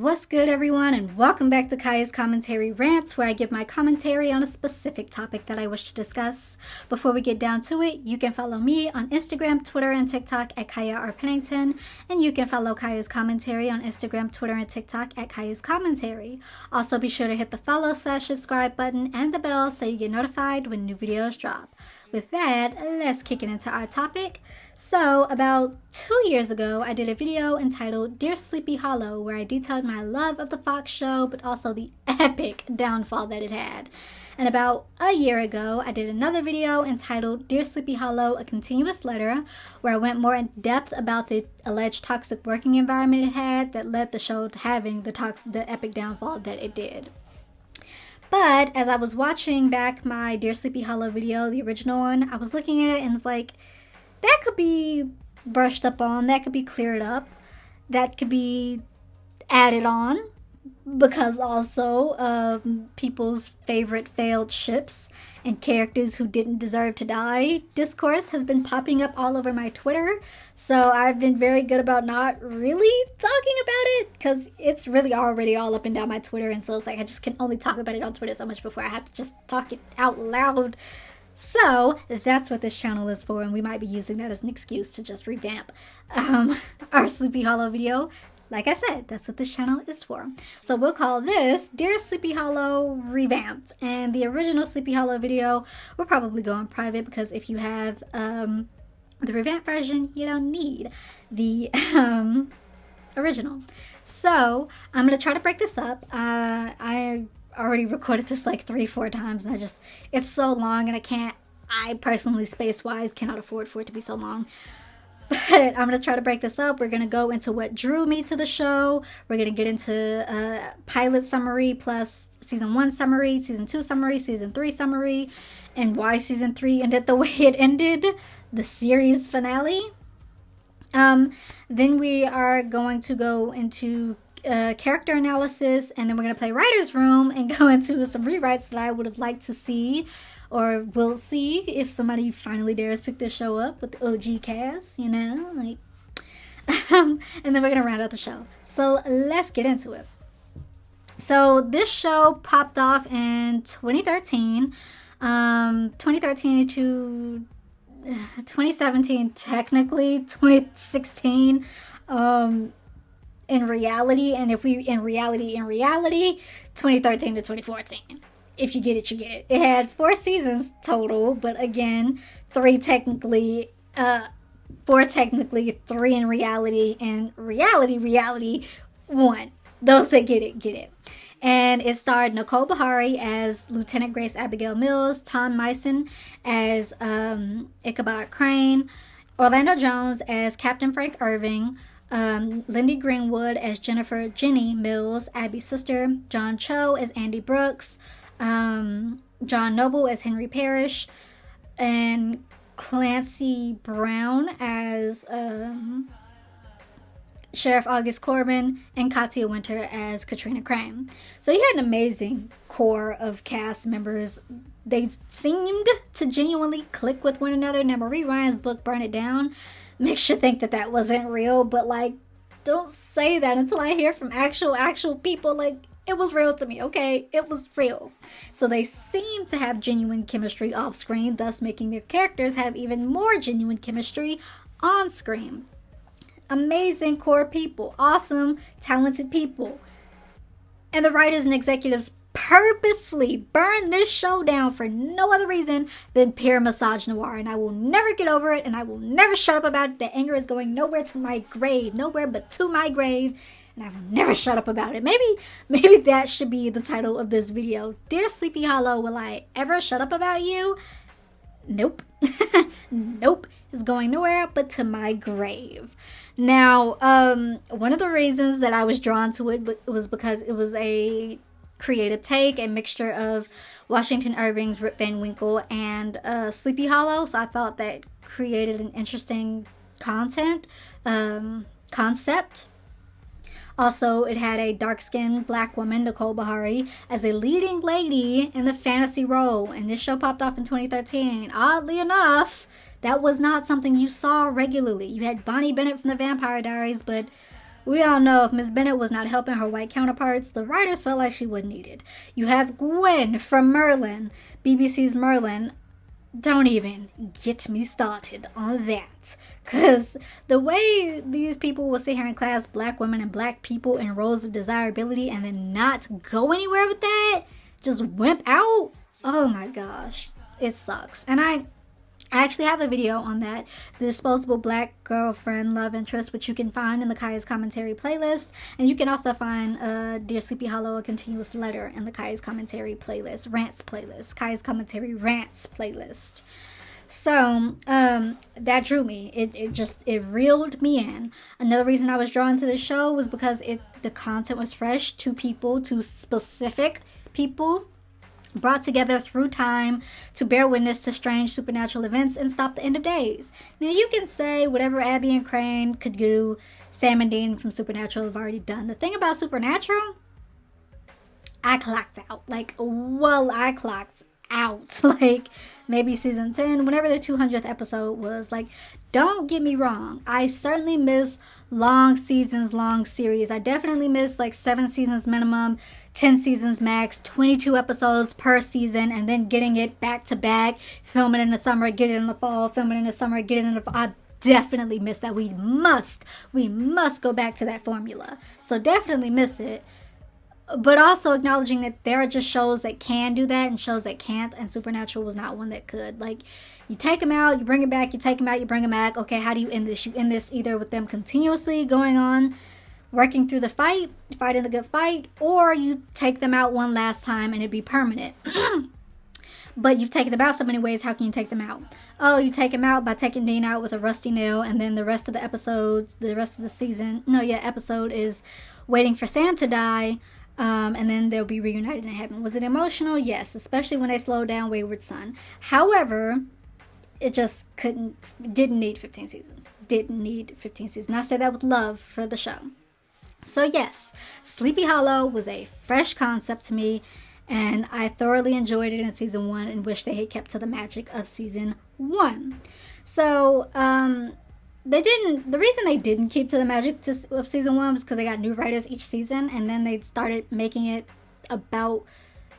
What's good, everyone, and welcome back to Kaya's Commentary Rants, where I give my commentary on a specific topic that I wish to discuss. Before we get down to it, you can follow me on Instagram, Twitter, and TikTok at Kaya R. Pennington, and you can follow Kaya's Commentary on Instagram, Twitter, and TikTok at Kaya's Commentary. Also, be sure to hit the follow/subscribe button and the bell so you get notified when new videos drop. With that, let's kick it into our topic. So, about 2 years ago, I did a video entitled Dear Sleepy Hollow, where I detailed my love of the Fox show, but also the epic downfall that it had. And about a year ago, I did another video entitled Dear Sleepy Hollow, A Continuous Letter, where I went more in depth about the alleged toxic working environment it had that led the show to having the epic downfall that it did. But as I was watching back my Dear Sleepy Hollow video, the original one, I was looking at it and it's like, that could be brushed up on, that could be cleared up, that could be added on, because also people's favorite failed ships and characters who didn't deserve to die discourse has been popping up all over my Twitter. So I've been very good about not really talking about it, because it's really already all up and down my Twitter, and so it's like I just can only talk about it on Twitter so much before I have to just talk it out loud. So that's what this channel is for, and we might be using that as an excuse to just revamp our Sleepy Hollow video. Like I said, that's what this channel is for. So we'll call this Dear Sleepy Hollow Revamped. And the original Sleepy Hollow video will probably go on private, because if you have the revamped version, you don't need the original. So I'm going to try to break this up. I already recorded this like 3-4 times, and it's so long, and I personally, space-wise, cannot afford for it to be so long. But I'm going to try to break this up. We're going to go into what drew me to the show. We're going to get into pilot summary plus season 1 summary, season 2 summary, season 3 summary, and why season 3 ended the way it ended, the series finale. Then we are going to go into character analysis, and then we're going to play Writer's Room and go into some rewrites that I would have liked to see, or will see if somebody finally dares pick this show up with the OG cast, you know, like, and then we're going to round out the show. So let's get into it. So this show popped off in 2013, 2013 to 2017, technically 2016, in reality, and if we in reality, 2013 to 2014. If you get it, you get it. It had 4 seasons total, but again, 4 technically, 3 in reality, and reality 1. Those that get it, get it. And it starred Nicole Beharie as Lieutenant Grace Abigail Mills, Tom Meissen as Ichabod Crane, Orlando Jones as Captain Frank Irving, Lindy Greenwood as Jennifer Jenny Mills, Abbie's sister, John Cho as Andy Brooks, John Noble as Henry Parish, and Clancy Brown as Sheriff August Corbin, and Katia Winter as Katrina Crane. So you had an amazing core of cast members. They seemed to genuinely click with one another. Now, Marie Ryan's book, Burn It Down, makes you think that that wasn't real, but like, don't say that until I hear from actual people. Like, it was real to me, okay? It was real. So they seem to have genuine chemistry off screen, thus making their characters have even more genuine chemistry on screen. Amazing core people, awesome, talented people. And the writers and executives purposefully burn this show down for no other reason than pure misogynoir, and I will never get over it, and I will never shut up about it. The anger is going nowhere to my grave, nowhere but to my grave, and I will never shut up about it. Maybe that should be the title of this video. Dear Sleepy Hollow, will I ever shut up about you? Nope. Nope. It's going nowhere but to my grave. Now, one of the reasons that I was drawn to it was because it was a creative take, a mixture of Washington Irving's Rip Van Winkle and Sleepy Hollow. So I thought that created an interesting concept. Also, it had a dark-skinned black woman, Nicole Beharie, as a leading lady in the fantasy role. And this show popped off in 2013. Oddly enough, that was not something you saw regularly. You had Bonnie Bennett from the Vampire Diaries, but We all know if Miss Bennett was not helping her white counterparts, the writers felt like she wasn't needed. You have Gwen from Merlin, BBC's Merlin. Don't even get me started on that. Because the way these people will sit here and class black women and black people in roles of desirability and then not go anywhere with that, just wimp out. Oh my gosh. It sucks. And I actually have a video on that, the disposable black girlfriend love interest, which you can find in the Kaya's Commentary playlist. And you can also find Dear Sleepy Hollow, a continuous letter in the Kaya's Commentary playlist, rants playlist, Kaya's Commentary rants playlist. So that drew me. It reeled me in. Another reason I was drawn to this show was because the content was fresh, two specific people, brought together through time to bear witness to strange supernatural events and stop the end of days. Now, you can say whatever Abbie and Crane could do, Sam and Dean from Supernatural have already done. The thing about Supernatural, I clocked out. I clocked out. Maybe season 10, whenever the 200th episode was. Don't get me wrong. I certainly miss long seasons, long series. I definitely miss 7 seasons minimum, 10 seasons max, 22 episodes per season, and then getting it back to back, film it in the summer, get it in the fall, film it in the summer, get it in the fall. I definitely miss that. We must go back to that formula. So definitely miss it. But also acknowledging that there are just shows that can do that and shows that can't, and Supernatural was not one that could. You take them out, you bring it back, you take them out, you bring them back. Okay, how do you end this? You end this either with them continuously going on, working through the fight, fighting the good fight, or you take them out one last time and it'd be permanent. But you've taken them out so many ways, how can you take them out? Oh, you take them out by taking Dean out with a rusty nail, and then the rest of the episodes, the rest of the season, episode is waiting for Sam to die, and then they'll be reunited in heaven. Was it emotional? Yes, especially when they slowed down Wayward Son. However, it just didn't need 15 seasons. Didn't need 15 seasons. And I say that with love for the show. So yes, Sleepy Hollow was a fresh concept to me, and I thoroughly enjoyed it in season 1 and wish they had kept to the magic of season 1. So, the reason they didn't keep to the magic of season 1 was because they got new writers each season, and then they started making it about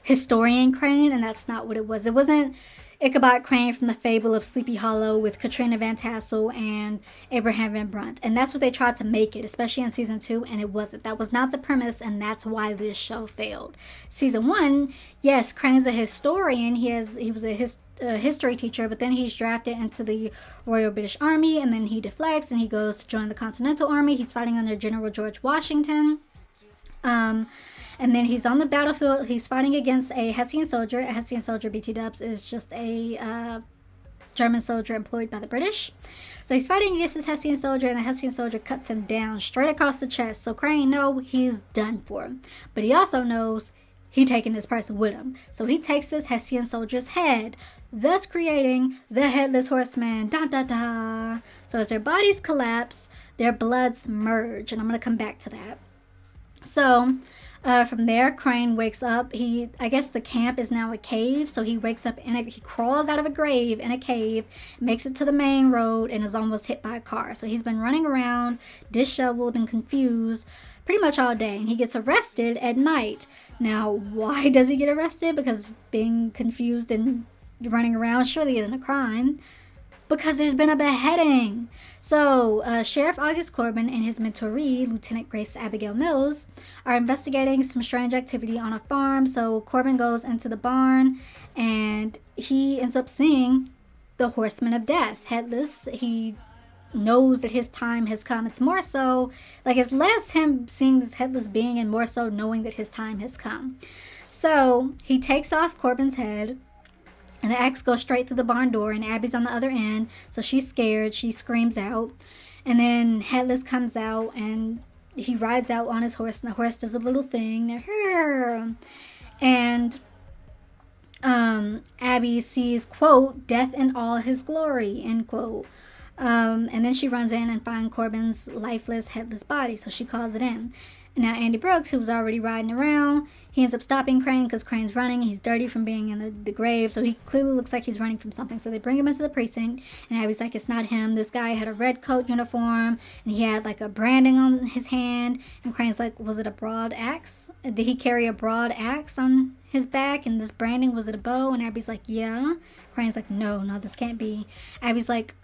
historian Crane, and that's not what it was. It wasn't Ichabod Crane from the Fable of Sleepy Hollow with Katrina Van Tassel and Abraham Van Brunt. And that's what they tried to make it, especially in season 2, and it wasn't. That was not the premise, and that's why this show failed. Season 1, yes, Crane's a historian. He was a history teacher, but then he's drafted into the Royal British Army, and then he deflects and he goes to join the Continental Army. He's fighting under General George Washington. And then he's on the battlefield. He's fighting against a Hessian soldier. A Hessian soldier, BT dubs, is just a German soldier employed by the British. So he's fighting against this Hessian soldier, and the Hessian soldier cuts him down straight across the chest. So Crane knows he's done for. But he also knows he's taking this person with him. So he takes this Hessian soldier's head, thus creating the Headless Horseman. Da da da. So as their bodies collapse, their bloods merge. And I'm going to come back to that. So from there, Crane wakes up. I guess the camp is now a cave, so he wakes up he crawls out of a grave in a cave, makes it to the main road, and is almost hit by a car. So he's been running around, disheveled and confused pretty much all day, and he gets arrested at night. Now, why does he get arrested? Because being confused and running around surely isn't a crime. Because there's been a beheading. So, Sheriff August Corbin and his mentoree, Lieutenant Grace Abigail Mills, are investigating some strange activity on a farm. So, Corbin goes into the barn, and he ends up seeing the Horseman of Death, headless. He knows that his time has come. It's more so, it's less him seeing this headless being and more so knowing that his time has come. So, he takes off Corbin's head, and the axe goes straight through the barn door, and Abbie's on the other end. So she's scared. She screams out. And then Headless comes out, and he rides out on his horse, and the horse does a little thing. And Abbie sees, quote, death in all his glory, end quote. And then she runs in and finds Corbin's lifeless, headless body. So she calls it in. Now Andy Brooks, who was already riding around, he ends up stopping Crane because Crane's running. He's dirty from being in the grave, so he clearly looks like he's running from something. So they bring him into the precinct, and Abbie's like, it's not him. This guy had a red coat uniform, and he had like a branding on his hand. And Crane's like, was it a broad axe? Did he carry a broad axe on his back? And this branding, was it a bow? And Abbie's like, yeah. Crane's like, no, this can't be. Abbie's like,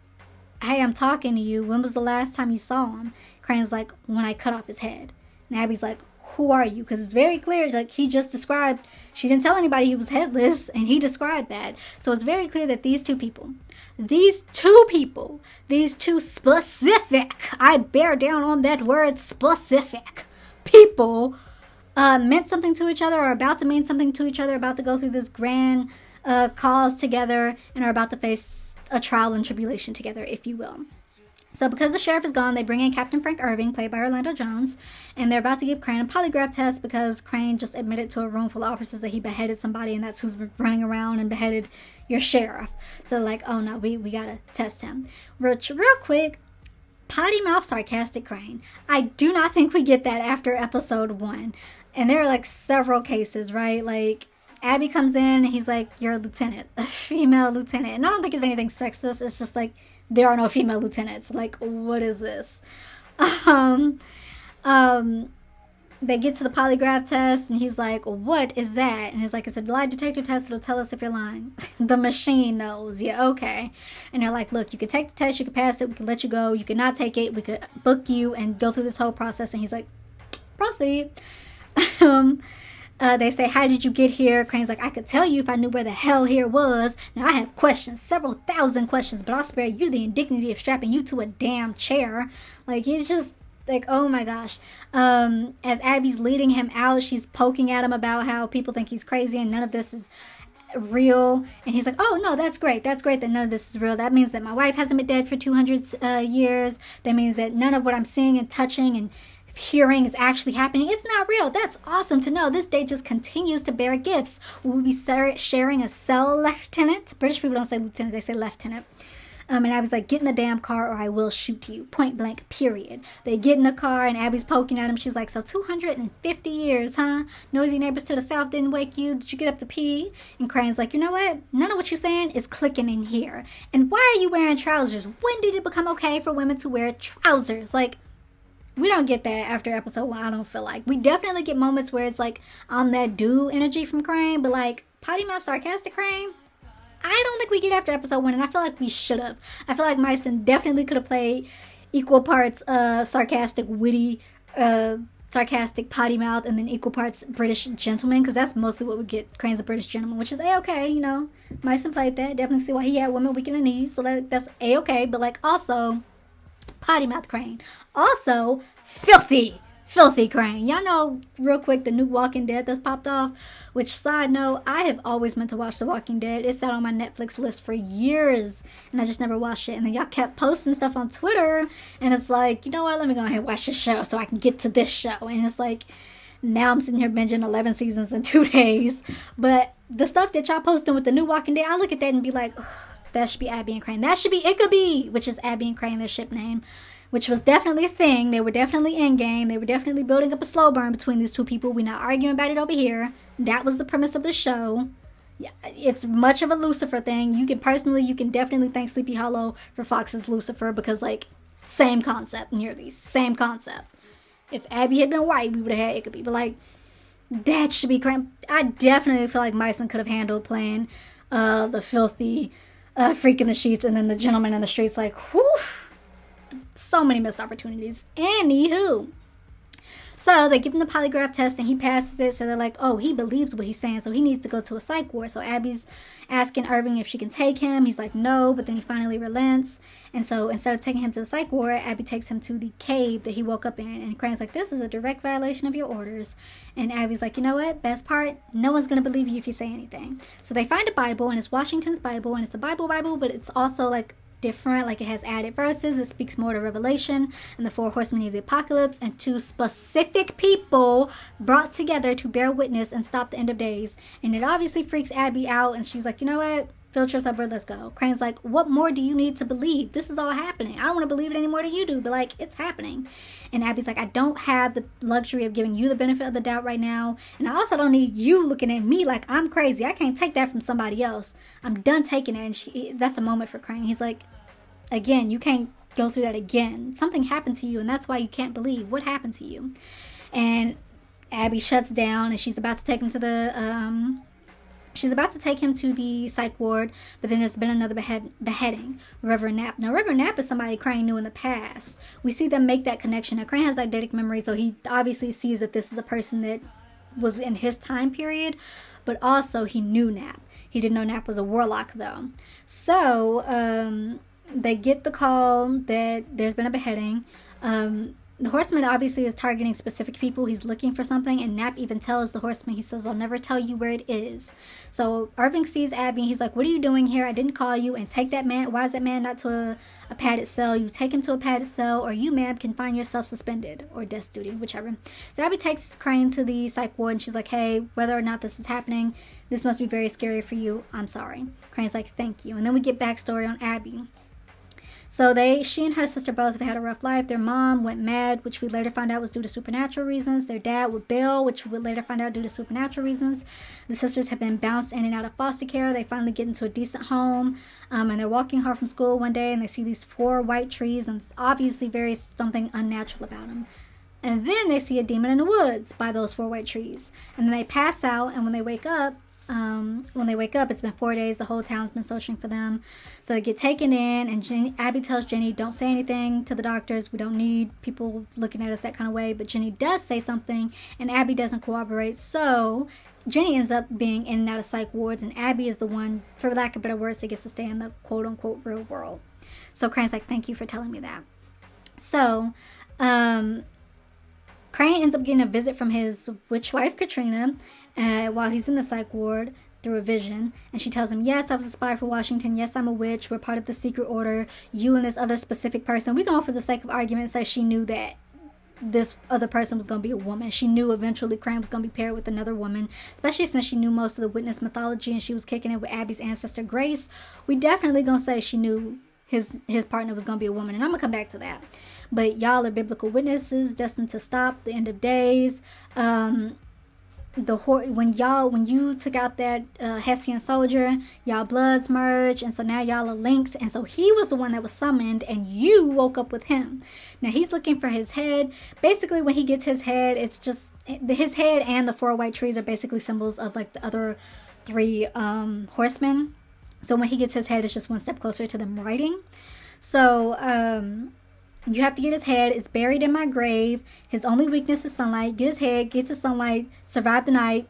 hey, I'm talking to you. When was the last time you saw him? Crane's like, when I cut off his head. And Abbie's like, who are you? Because it's very clear, like he just described, she didn't tell anybody he was headless, and he described that. So it's very clear that these two specific, I bear down on that word specific, people meant something to each other, or about to mean something to each other, about to go through this grand cause together, and are about to face a trial and tribulation together, if you will. So because the sheriff is gone, they bring in Captain Frank Irving, played by Orlando Jones, and they're about to give Crane a polygraph test because Crane just admitted to a room full of officers that he beheaded somebody, and that's who's running around and beheaded your sheriff. So like, oh no, we gotta test him. Real quick, potty mouth sarcastic Crane. I do not think we get that after episode 1. And there are like several cases, right? Like Abbie comes in and he's like, you're a lieutenant, a female lieutenant. And I don't think it's anything sexist. It's just like, there are no female lieutenants. Like, what is this? They get to the polygraph test, and he's like, what is that? And he's like, it's a lie detector test. It'll tell us if you're lying. The machine knows. Yeah, okay. And they're like, look, you can take the test. You can pass it. We can let you go. You cannot take it. We could book you and go through this whole process. And he's like, proceed. They say, how did you get here? Crane's like, I could tell you if I knew where the hell here was. Now, I have questions, several thousand questions, but I'll spare you the indignity of strapping you to a damn chair. Like, he's just like, oh my gosh. As Abbie's leading him out, she's poking at him about how people think he's crazy and none of this is real. And he's like, oh no, that's great. That's great that none of this is real. That means that my wife hasn't been dead for 200 years. That means that none of what I'm seeing and touching and hearing is actually happening. It's not real. That's awesome to know. This day just continues to bear gifts. We'll be sharing a cell, Lieutenant. British people don't say lieutenant, they say lieutenant. And I was like, get in the damn car or I will shoot you. Point blank, period. They get in the car and Abbie's poking at him. She's like, so 250 years, huh? Noisy neighbors to the south didn't wake you. Did you get up to pee? And Crane's like, you know what? None of what you're saying is clicking in here. And why are you wearing trousers? When did it become okay for women to wear trousers? Like, we don't get that after episode 1, I don't feel like. We definitely get moments where it's like on that dude energy from Crane, but like potty mouth sarcastic Crane, I don't think we get after episode 1, and I feel like we should have. I feel like Myson definitely could have played equal parts sarcastic, witty, sarcastic potty mouth, and then equal parts British gentleman, because that's mostly what we get. Crane's a British gentleman, which is A-okay, you know. Myson played that. Definitely see why he had women weak in the knees, so that's A-okay, but like also potty mouth Crane. Also, filthy Crane. Y'all know, real quick, the new Walking Dead that's popped off. Which, side note, I have always meant to watch The Walking Dead. It sat on my Netflix list for years, and I just never watched it. And then y'all kept posting stuff on Twitter, and it's like, you know what, let me go ahead and watch this show so I can get to this show. And it's like, now I'm sitting here binging 11 seasons in 2 days. But the stuff that y'all posting with the new Walking Dead, I look at that and be like, that should be Abbie and Crane. That should be Ichabod, which is Abbie and Crane, their ship name, which was definitely a thing. They were definitely in game. They were definitely building up a slow burn between these two people. We're not arguing about it over here. That was the premise of the show. Yeah, it's much of a Lucifer thing. You can definitely thank Sleepy Hollow for Fox's Lucifer because, like, same concept, nearly. Same concept. If Abbie had been white, we would have had Ichabod. But, like, that should be Crane. I definitely feel like Myson could have handled playing the filthy freak in the sheets and then the gentleman in the streets. Like, whew. So many missed opportunities. Anywho. So they give him the polygraph test and he passes it. So they're like, oh, he believes what he's saying. So he needs to go to a psych ward. So Abbie's asking Irving if she can take him. He's like, no. But then he finally relents. And so instead of taking him to the psych ward, Abbie takes him to the cave that he woke up in. And Crane's like, this is a direct violation of your orders. And Abbie's like, you know what? Best part, no one's going to believe you if you say anything. So they find a Bible and it's Washington's Bible. And it's a Bible, but it's also like different, like it has added verses. It speaks more to Revelation and the 4 horsemen of the apocalypse and 2 specific people brought together to bear witness and stop the end of days. And it obviously freaks Abbie out, and she's like, you know what, Field trip's over, let's go. Crane's like, what more do you need to believe? This is all happening. I don't want to believe it any more than you do, but like, it's happening. And Abbie's like, I don't have the luxury of giving you the benefit of the doubt right now. And I also don't need you looking at me like I'm crazy. I can't take that from somebody else. I'm done taking it. And that's a moment for Crane. He's like, again, you can't go through that again. Something happened to you, and that's why you can't believe. What happened to you? And Abbie shuts down, and she's about to take him to the psych ward, but then there's been another beheading. Reverend Knapp. Now, Reverend Knapp is somebody Crane knew in the past. We see them make that connection. Now, Crane has eidetic memory, so he obviously sees that this is a person that was in his time period, but also he knew Knapp. He didn't know Knapp was a warlock, though. So, they get the call that there's been a beheading. The horseman obviously is targeting specific people. He's looking for something, and Knapp even tells the horseman, he says, I'll never tell you where it is. So Irving sees Abbie, and he's like, what are you doing here? I didn't call you, and take that man. Why is that man not to a padded cell? You take him to a padded cell, or you, ma'am, can find yourself suspended, or desk duty, whichever. So Abbie takes Crane to the psych ward, and she's like, hey, whether or not this is happening, this must be very scary for you. I'm sorry. Crane's like, thank you. And then we get backstory on Abbie. So she and her sister both have had a rough life. Their mom went mad, which we later find out was due to supernatural reasons. Their dad would bail, which we would later find out due to supernatural reasons. The sisters have been bounced in and out of foster care. They finally get into a decent home, and they're walking home from school one day, and they see these 4 white trees, and it's obviously something unnatural about them. And then they see a demon in the woods by those 4 white trees. And then they pass out, and when they wake up, it's been 4 days. The whole town's been searching for them. So they get taken in, and Abbie tells Jenny, don't say anything to the doctors. We don't need people looking at us that kind of way. But Jenny does say something, and Abbie doesn't cooperate. So Jenny ends up being in and out of psych wards, and Abbie is the one, for lack of better words, that gets to stay in the quote-unquote real world. So Crane's like, thank you for telling me that. So, Crane ends up getting a visit from his witch wife, Katrina, while he's in the psych ward through a vision. And she tells him, yes, I was a spy for Washington. Yes, I'm a witch. We're part of the secret order. You and this other specific person. We're going for the sake of argument say she knew that this other person was going to be a woman. She knew eventually Crane was going to be paired with another woman, especially since she knew most of the witness mythology and she was kicking it with Abbie's ancestor Grace. We definitely going to say she knew his partner was going to be a woman, and I'm going to come back to that. But y'all are biblical witnesses destined to stop the end of days. When you took out that Hessian soldier, y'all bloods merged, and so now y'all are linked, and so he was the one that was summoned, and you woke up with him. Now he's looking for his head. Basically, when he gets his head, it's just his head and the 4 white trees are basically symbols of like the other 3 horsemen. So when he gets his head, it's just one step closer to them riding. So you have to get his head. It's buried in my grave. His only weakness is sunlight. Get his head, get to sunlight, survive the night,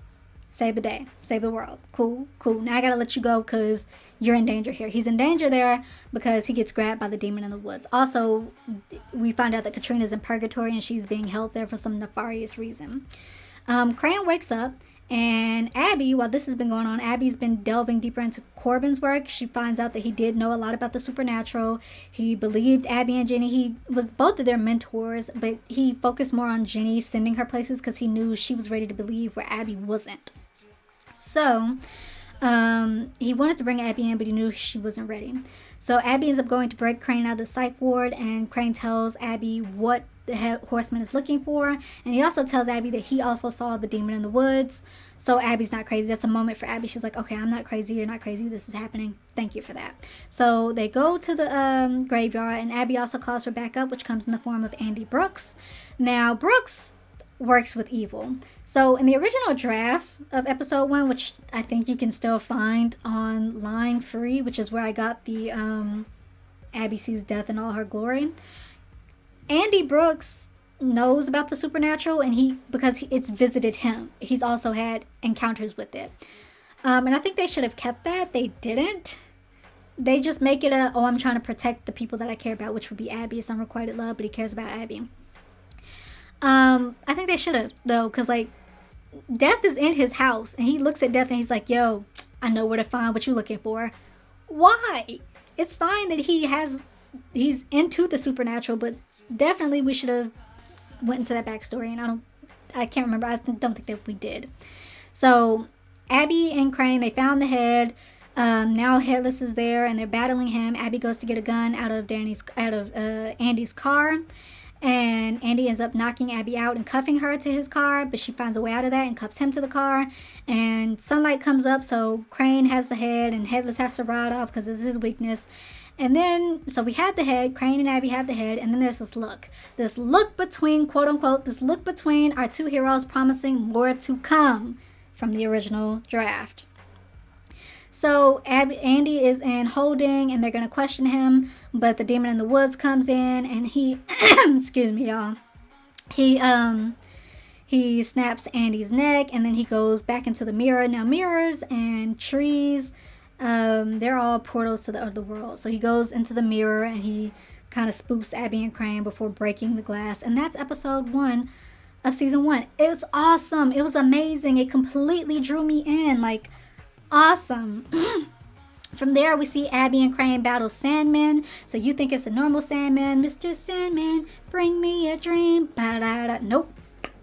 save the day, save the world. Cool. Now I gotta let you go because you're in danger here. He's in danger there because he gets grabbed by the demon in the woods. Also, we find out that Katrina's in purgatory and she's being held there for some nefarious reason. Crane wakes up. And Abbie, while this has been going on, Abbie's been delving deeper into Corbin's work. She finds out that he did know a lot about the supernatural. He believed Abbie and Jenny. He was both of their mentors, but he focused more on Jenny sending her places because he knew she was ready to believe where Abbie wasn't. So he wanted to bring Abbie in, but he knew she wasn't ready. So Abbie ends up going to break Crane out of the psych ward, and Crane tells Abbie what the horseman is looking for, and he also tells Abbie that he also saw the demon in the woods. So Abbie's not crazy. That's a moment for Abbie. She's like, okay, I'm not crazy. You're not crazy. This is happening. Thank you for that. So they go to the graveyard, and Abbie also calls for backup, which comes in the form of Andy Brooks. Now, Brooks works with evil. So in the original draft of episode 1, which I think you can still find on line 3, which is where I got the Abbie sees death in all her glory, Andy Brooks knows about the supernatural, and because it's visited him. He's also had encounters with it. And I think they should have kept that. They didn't. They just make it I'm trying to protect the people that I care about, which would be Abbie. It's unrequited love, but he cares about Abbie. I think they should have, though, because, like, Death is in his house, and he looks at Death, and he's like, yo, I know where to find what you're looking for. Why? It's fine that he's into the supernatural, but definitely we should have went into that backstory, and I can't remember. I don't think that we did. So Abbie and Crane, they found the head. Now Headless is there and they're battling him. Abbie goes to get a gun out of Andy's car, and Andy ends up knocking Abbie out and cuffing her to his car, but she finds a way out of that and cuffs him to the car. And sunlight comes up, so Crane has the head and Headless has to ride off because it's his weakness. And then, so we have the head, Crane and Abbie have the head, and then there's this look between, quote unquote, this look between our two heroes promising more to come from the original draft. So Andy is in holding and they're going to question him, but the demon in the woods comes in and he, excuse me y'all, he snaps Andy's neck and then he goes back into the mirror. Now mirrors and trees, they're all portals to the other world. So he goes into the mirror and he kind of spoofs Abbie and Crane before breaking the glass. And that's episode 1 of season 1. It was awesome. It was amazing. It completely drew me in. Like, awesome. From there, we see Abbie and Crane battle Sandman. So you think it's a normal Sandman. Mr. Sandman, bring me a dream. Ba-da-da. Nope.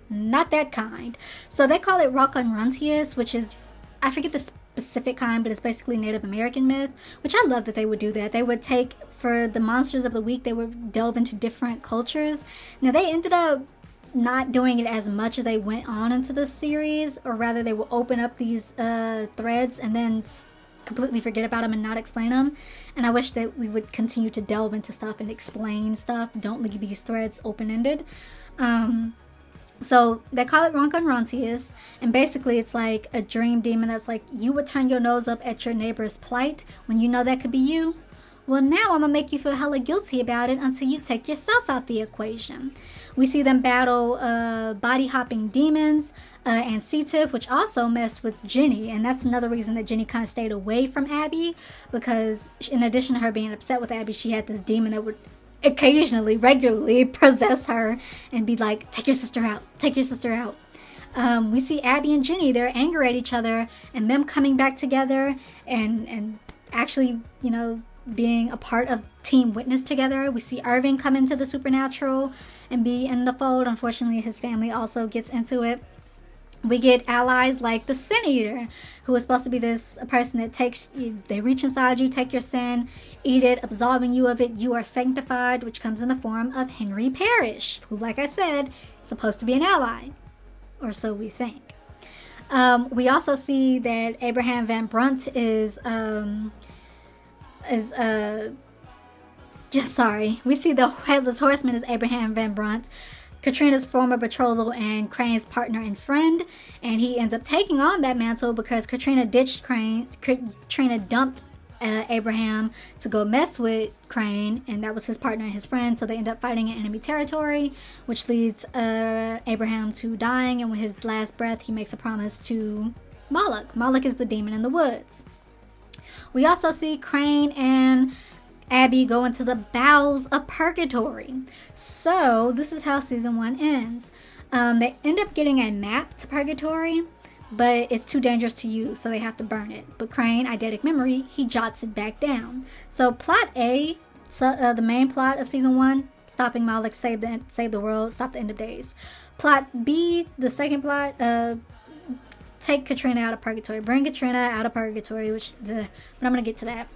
Not that kind. So they call it Rock-on-Runtius, which is, I forget the specific kind, but it's basically Native American myth, which I love that they would do that. They would take, for the monsters of the week, they would delve into different cultures. Now, they ended up not doing it as much as they went on into the series, or rather they will open up these threads and then completely forget about them and not explain them. And I wish that we would continue to delve into stuff and explain stuff. Don't leave these threads open-ended. So they call it Rock-on-Runtius, and basically it's like a dream demon that's like, you would turn your nose up at your neighbor's plight when you know that could be you. Well, now I'm gonna make you feel hella guilty about it until you take yourself out the equation. We see them battle body-hopping demons and C-Tip, which also mess with Jenny. And that's another reason that Jenny kind of stayed away from Abbie, because in addition to her being upset with Abbie, she had this demon that would occasionally, regularly possess her and be like, take your sister out, take your sister out. We see Abbie and Jenny, they're angry at each other, and them coming back together and actually, you know, being a part of Team Witness together. We see Irving come into the supernatural and be in the fold. Unfortunately, his family also gets into it. We get allies like the Sin Eater, who is supposed to be a person that takes you, they reach inside you, take your sin, eat it, absolving you of it. You are sanctified, which comes in the form of Henry Parish, who, like I said, is supposed to be an ally, or so we think. We also see that Abraham Van Brunt we see the Headless Horseman is Abraham Van Brunt, Katrina's former betrothal and Crane's partner and friend, and he ends up taking on that mantle because Katrina ditched Crane. Katrina dumped Abraham to go mess with Crane, and that was his partner and his friend, so they end up fighting in enemy territory, which leads Abraham to dying, and with his last breath he makes a promise to Moloch. Moloch is the demon in the woods. We also see Crane and Abbie go into the bowels of purgatory. So this is how season 1 ends. They end up getting a map to purgatory, but it's too dangerous to use, so they have to burn it. But Crane, eidetic memory, he jots it back down. So plot A, the main plot of season 1, stopping Moloch, save the world, stop the end of days. Plot B, the second plot, take Katrina out of purgatory, bring Katrina out of purgatory, but I'm gonna get to that.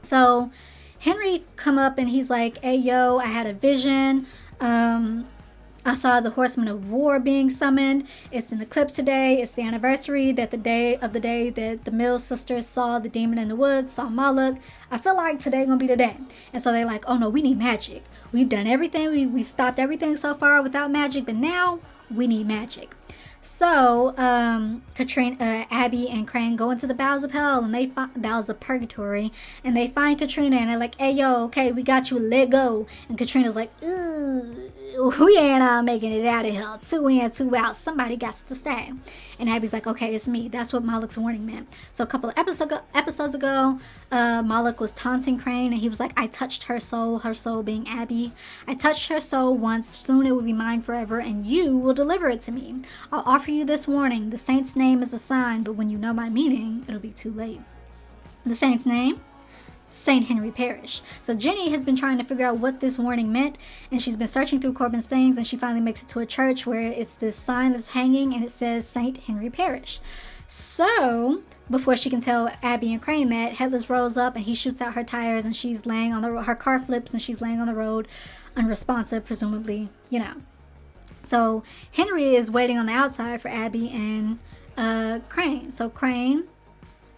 So Henry come up and he's like, hey yo, I had a vision. I saw the Horseman of War being summoned. It's an eclipse today. It's the anniversary that the day that the Mills sisters saw the demon in the woods, saw Moloch. I feel like today gonna be the day. And so they're like, oh no, we need magic. We've done everything. We've stopped everything so far without magic, but now we need magic. So, Abbie and Crane go into the bowels of hell, and bowels of purgatory, and they find Katrina, and they're like, hey, yo, okay, we got you, let go. And Katrina's like, we ain't making it out of here. 2 in, 2 out. Somebody got to stay. And Abbie's like, okay, it's me. That's what Moloch's warning meant. So a couple of episodes ago, Moloch was taunting Crane, and he was like, I touched her soul being Abbie. I touched her soul once, soon it will be mine forever, and you will deliver it to me. I'll offer you this warning. The saint's name is a sign, but when you know my meaning, it'll be too late. The saint's name? Saint Henry Parish. So Jenny has been trying to figure out what this warning meant, and she's been searching through Corbin's things, and she finally makes it to a church where it's this sign that's hanging, and it says Saint Henry Parish. So before she can tell Abbie and Crane that, Headless rolls up and he shoots out her tires, and she's laying on the her car flips and she's laying on the road, unresponsive, presumably, So Henry is waiting on the outside for Abbie and Crane. So Crane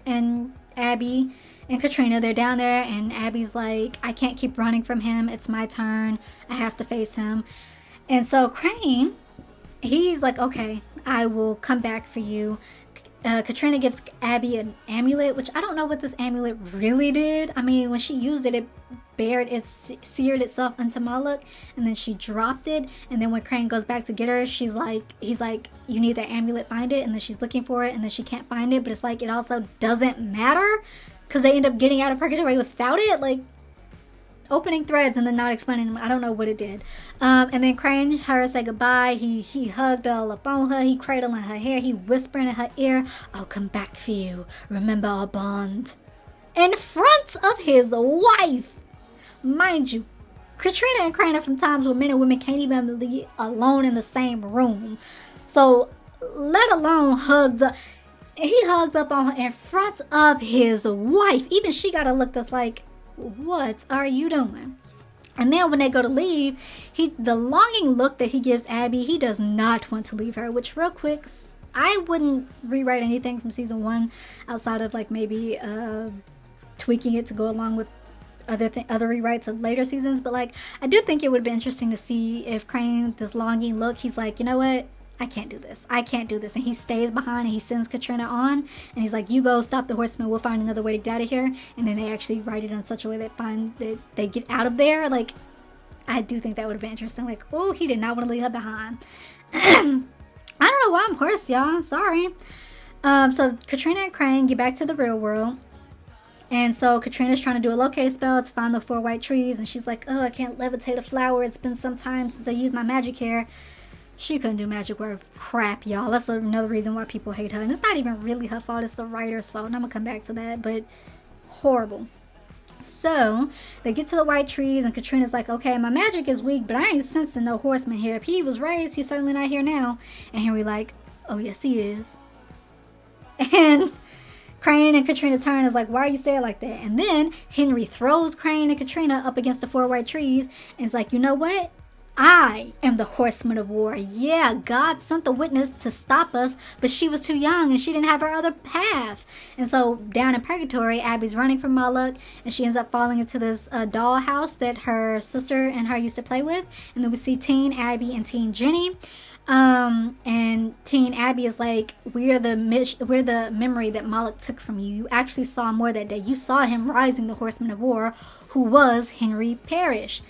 and Abbie and Katrina, they're down there, and Abbie's like, I can't keep running from him. It's my turn. I have to face him. And so Crane, he's like, okay, I will come back for you. Katrina gives Abbie an amulet, which I don't know what this amulet really did. I mean, when she used it, it seared itself into Moloch, and then she dropped it. And then when Crane goes back to get her, he's like, you need that amulet, find it. And then she's looking for it, and then she can't find it. But it's like, it also doesn't matter, because they end up getting out of purgatory without it. Like, opening threads and then not explaining them. I don't know what it did. And then Crane, her say goodbye. He hugged all up on her. He cradling her hair. He whispering in her ear, I'll come back for you. Remember our bond. In front of his wife. Mind you, Katrina and Crane are from times where men and women can't even be alone in the same room. So, let alone hugged up. He hugged up on her in front of his wife. Even she got a look that's like, what are you doing? And then when they go to leave, the longing look that he gives Abbie, he does not want to leave her. Which, real quick, I wouldn't rewrite anything from season 1 outside of like maybe tweaking it to go along with other rewrites of later seasons. But like, I do think it would be interesting to see if Crane, this longing look, he's like, you know what? I can't do this. And he stays behind and he sends Katrina on. And he's like, you go stop the horsemen. We'll find another way to get out of here. And then they actually write it in such a way that they get out of there. Like, I do think that would have been interesting. Like, oh, he did not want to leave her behind. I don't know why I'm hoarse, y'all. Sorry. So Katrina and Crane get back to the real world. And so Katrina's trying to do a locator spell to find the 4 white trees. And she's like, oh, I can't levitate a flower. It's been some time since I used my magic hair. She couldn't do magic work. Crap, y'all. That's another reason why people hate her. And it's not even really her fault. It's the writer's fault. And I'm going to come back to that. But horrible. So they get to the white trees. And Katrina's like, okay, my magic is weak. But I ain't sensing no horseman here. If he was raised, he's certainly not here now. And Henry like, oh, yes, he is. And Crane and Katrina turn is like, why are you saying it like that? And then Henry throws Crane and Katrina up against the 4 white trees. And is like, you know what? I am the horseman of war. Yeah, God sent the witness to stop us, but she was too young and she didn't have her other path. And so down in purgatory, Abbie's running from Moloch, and she ends up falling into this dollhouse that her sister and her used to play with. And then we see Teen Abbie and Teen Jenny. And Teen Abbie is like, we're the memory that Moloch took from you. You actually saw more that day. You saw him rising the horseman of war, who was Henry Parish.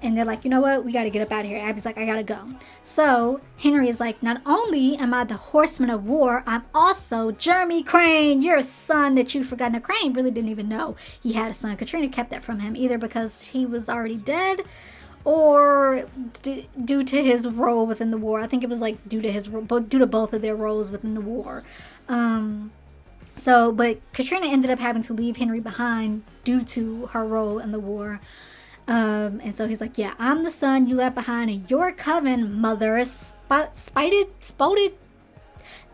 And they're like, you know what? We got to get up out of here. Abbie's like, I got to go. So Henry is like, not only am I the horseman of war, I'm also Jeremy Crane, your son that you forgot. Now, Crane really didn't even know he had a son. Katrina kept that from him, either because he was already dead or due to his role within the war. I think it was like due to both of their roles within the war. But Katrina ended up having to leave Henry behind due to her role in the war. And so he's like, yeah, I'm the son you left behind, and your coven, mother, spotted.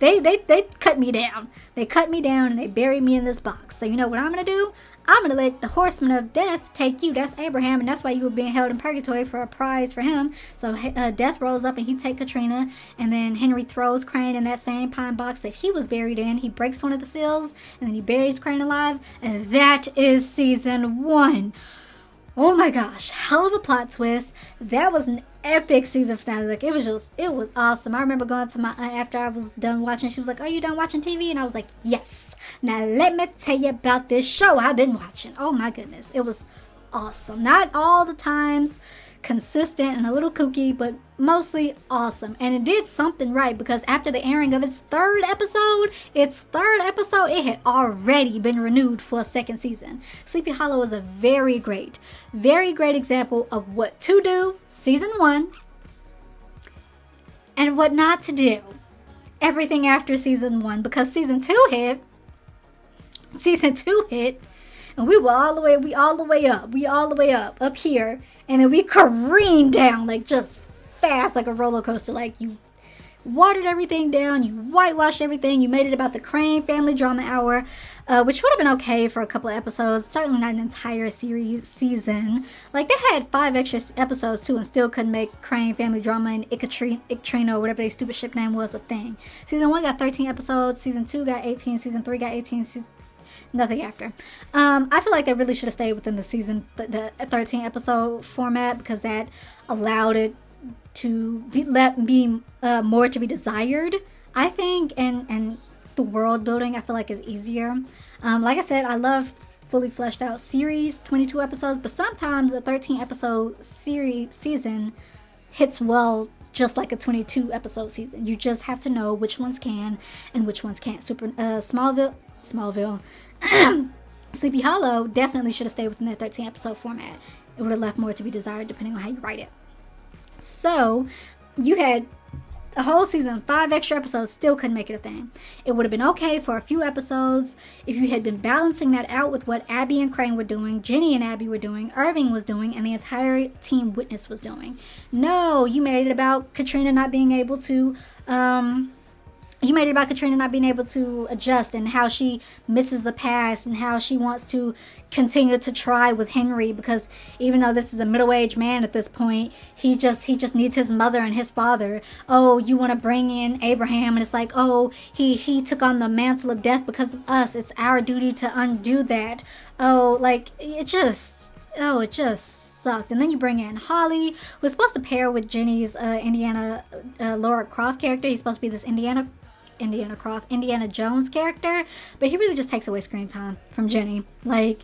They cut me down. They cut me down and they buried me in this box. So you know what I'm going to do? I'm going to let the horseman of death take you. That's Abraham, and that's why you were being held in purgatory for a prize for him. So death rolls up and he takes Katrina, and then Henry throws Crane in that same pine box that he was buried in. He breaks one of the seals, and then he buries Crane alive, and that is season 1. Oh my gosh, hell of a plot twist. That was an epic season finale. Like, it was awesome. I remember going to my aunt after I was done watching. She was like, are you done watching TV? And I was like, yes. Now let me tell you about this show I've been watching. Oh my goodness. It was awesome. Not all the times consistent and a little kooky, but mostly awesome. And it did something right, because after the airing of its third episode, it had already been renewed for a second season. Sleepy Hollow is a very great example of what to do season 1 and what not to do everything after season 1, because season 2 hit, and we all the way up here, and then we careened down like just fast like a roller coaster. Like, you watered everything down, you whitewashed everything, you made it about the Crane family drama hour, which would have been okay for a couple of episodes, certainly not an entire season. Like, they had 5 extra episodes too and still couldn't make Crane family drama and Katrina or whatever their stupid ship name was a thing. Season 1 got 13 episodes, season 2 got 18, season 3 got 18, nothing after. I feel like they really should have stayed within the 13 episode format, because that allowed it to be more to be desired, I think, and the world building I feel like is easier. Like I said, I love fully fleshed out series, 22 episodes, but sometimes a 13 episode season hits well just like a 22 episode season. You just have to know which ones can and which ones can't. Smallville Sleepy Hollow definitely should have stayed within that 13 episode format. It would have left more to be desired depending on how you write it. So you had a whole season, 5 extra episodes, still couldn't make it a thing. It would have been okay for a few episodes if you had been balancing that out with what Abbie and Crane were doing, Jenny and Abbie were doing, Irving was doing, and the entire team Witness was doing. No, you made it about Katrina not being able to adjust, and how she misses the past, and how she wants to continue to try with Henry, because even though this is a middle-aged man at this point, he just needs his mother and his father. Oh, you want to bring in Abraham, and it's like, oh, he took on the mantle of death because of us. It's our duty to undo that. Oh, like, it just sucked. And then you bring in Holly, who's supposed to pair with Jenny's Laura Croft character. He's supposed to be this Indiana Jones character, but he really just takes away screen time from Jenny. Like,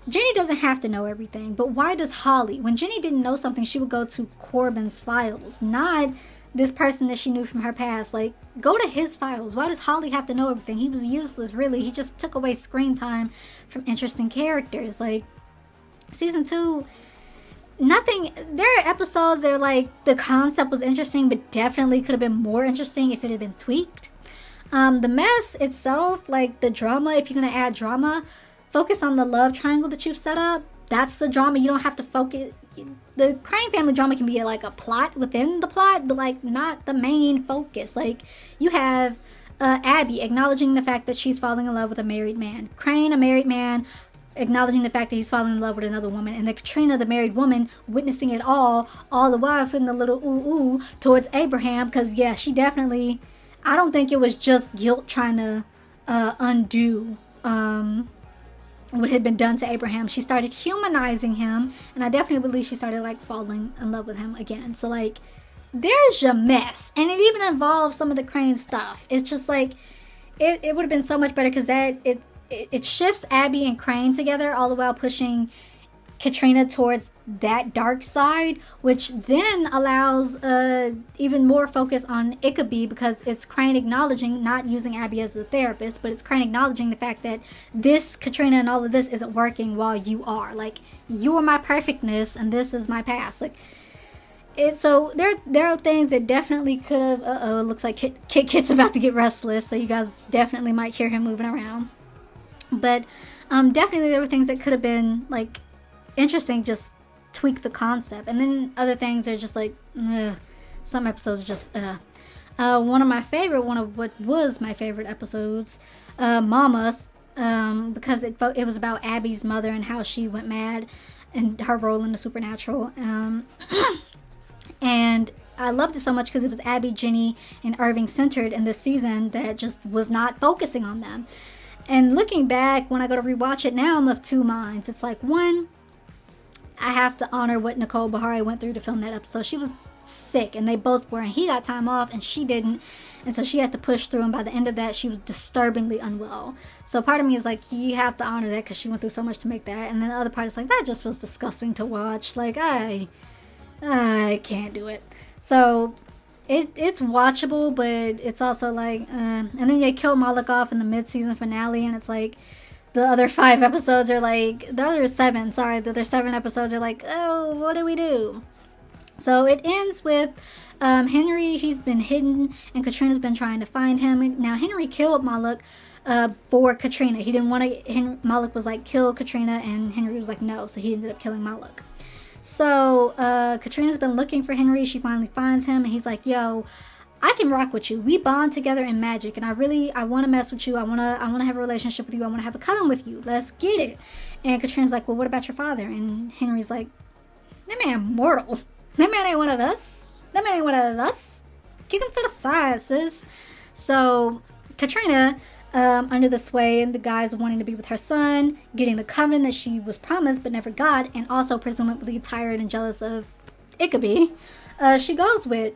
Jenny doesn't have to know everything, but why does Holly? When Jenny didn't know something, she would go to Corbin's files, not this person that she knew from her past. Like, go to his files. Why does Holly have to know everything? He was useless, really. He just took away screen time from interesting characters. Like, season 2, nothing. There are episodes that are like, the concept was interesting, but definitely could have been more interesting if it had been tweaked. The mess itself, like the drama, if you're going to add drama, focus on the love triangle that you've set up. That's the drama. You don't have to focus. The Crane family drama can be like a plot within the plot, but like not the main focus. Like, you have Abbie acknowledging the fact that she's falling in love with a married man. Crane, a married man, acknowledging the fact that he's falling in love with another woman. And the Katrina, the married woman, witnessing it all the while from the little ooh towards Abraham. Because, yeah, she definitely... I don't think it was just guilt trying to undo what had been done to Abraham. She started humanizing him, and I definitely believe she started like falling in love with him again. So like, there's your mess, and it even involves some of the Crane stuff. It's just like, it would have been so much better, because it shifts Abbie and Crane together, all the while pushing Katrina towards that dark side, which then allows even more focus on Ichabod, because it's Crane acknowledging, not using Abbie as a therapist, but it's Crane acknowledging the fact that this Katrina and all of this isn't working while you are. Like, you are my perfectness and this is my past. Like, so there are things that definitely could have... looks like Kit's about to get restless, so you guys definitely might hear him moving around. But definitely there were things that could have been like interesting, just tweak the concept. And then other things are just like, some episodes are just, one of what was my favorite episodes, Mama's, because it was about Abbie's mother and how she went mad and her role in the supernatural. And I loved it so much because it was Abbie, Jenny, and Irving centered in this season that just was not focusing on them. And looking back, when I go to rewatch it now, I'm of two minds. It's like, one, I have to honor what Nicole Bahari went through to film that episode. She was sick, and they both were, and he got time off, and she didn't, and so she had to push through, and by the end of that, she was disturbingly unwell. So part of me is like, you have to honor that, because she went through so much to make that, and then the other part is like, that just was disgusting to watch. Like, I can't do it. So it's watchable, but it's also like, and then they kill Moloch off in the mid-season finale, and it's like, the other 5 episodes are like, the other 7 episodes are like, oh, what do we do? So it ends with Henry, he's been hidden, and Katrina's been trying to find him. Now, Henry killed Moloch for Katrina. He didn't want to, Moloch was like, kill Katrina, and Henry was like, no, so he ended up killing Moloch. So Katrina's been looking for Henry. She finally finds him, and he's like, yo, I can rock with you. We bond together in magic, and I want to mess with you. I want to have a relationship with you. I want to have a coven with you. Let's get it. And Katrina's like, well, what about your father? And Henry's like, that man mortal. That man ain't one of us. That man ain't one of us. Kick him to the side, sis. So Katrina, under the sway and the guys wanting to be with her son, getting the coven that she was promised but never got, and also presumably tired and jealous of Ichabod, she goes with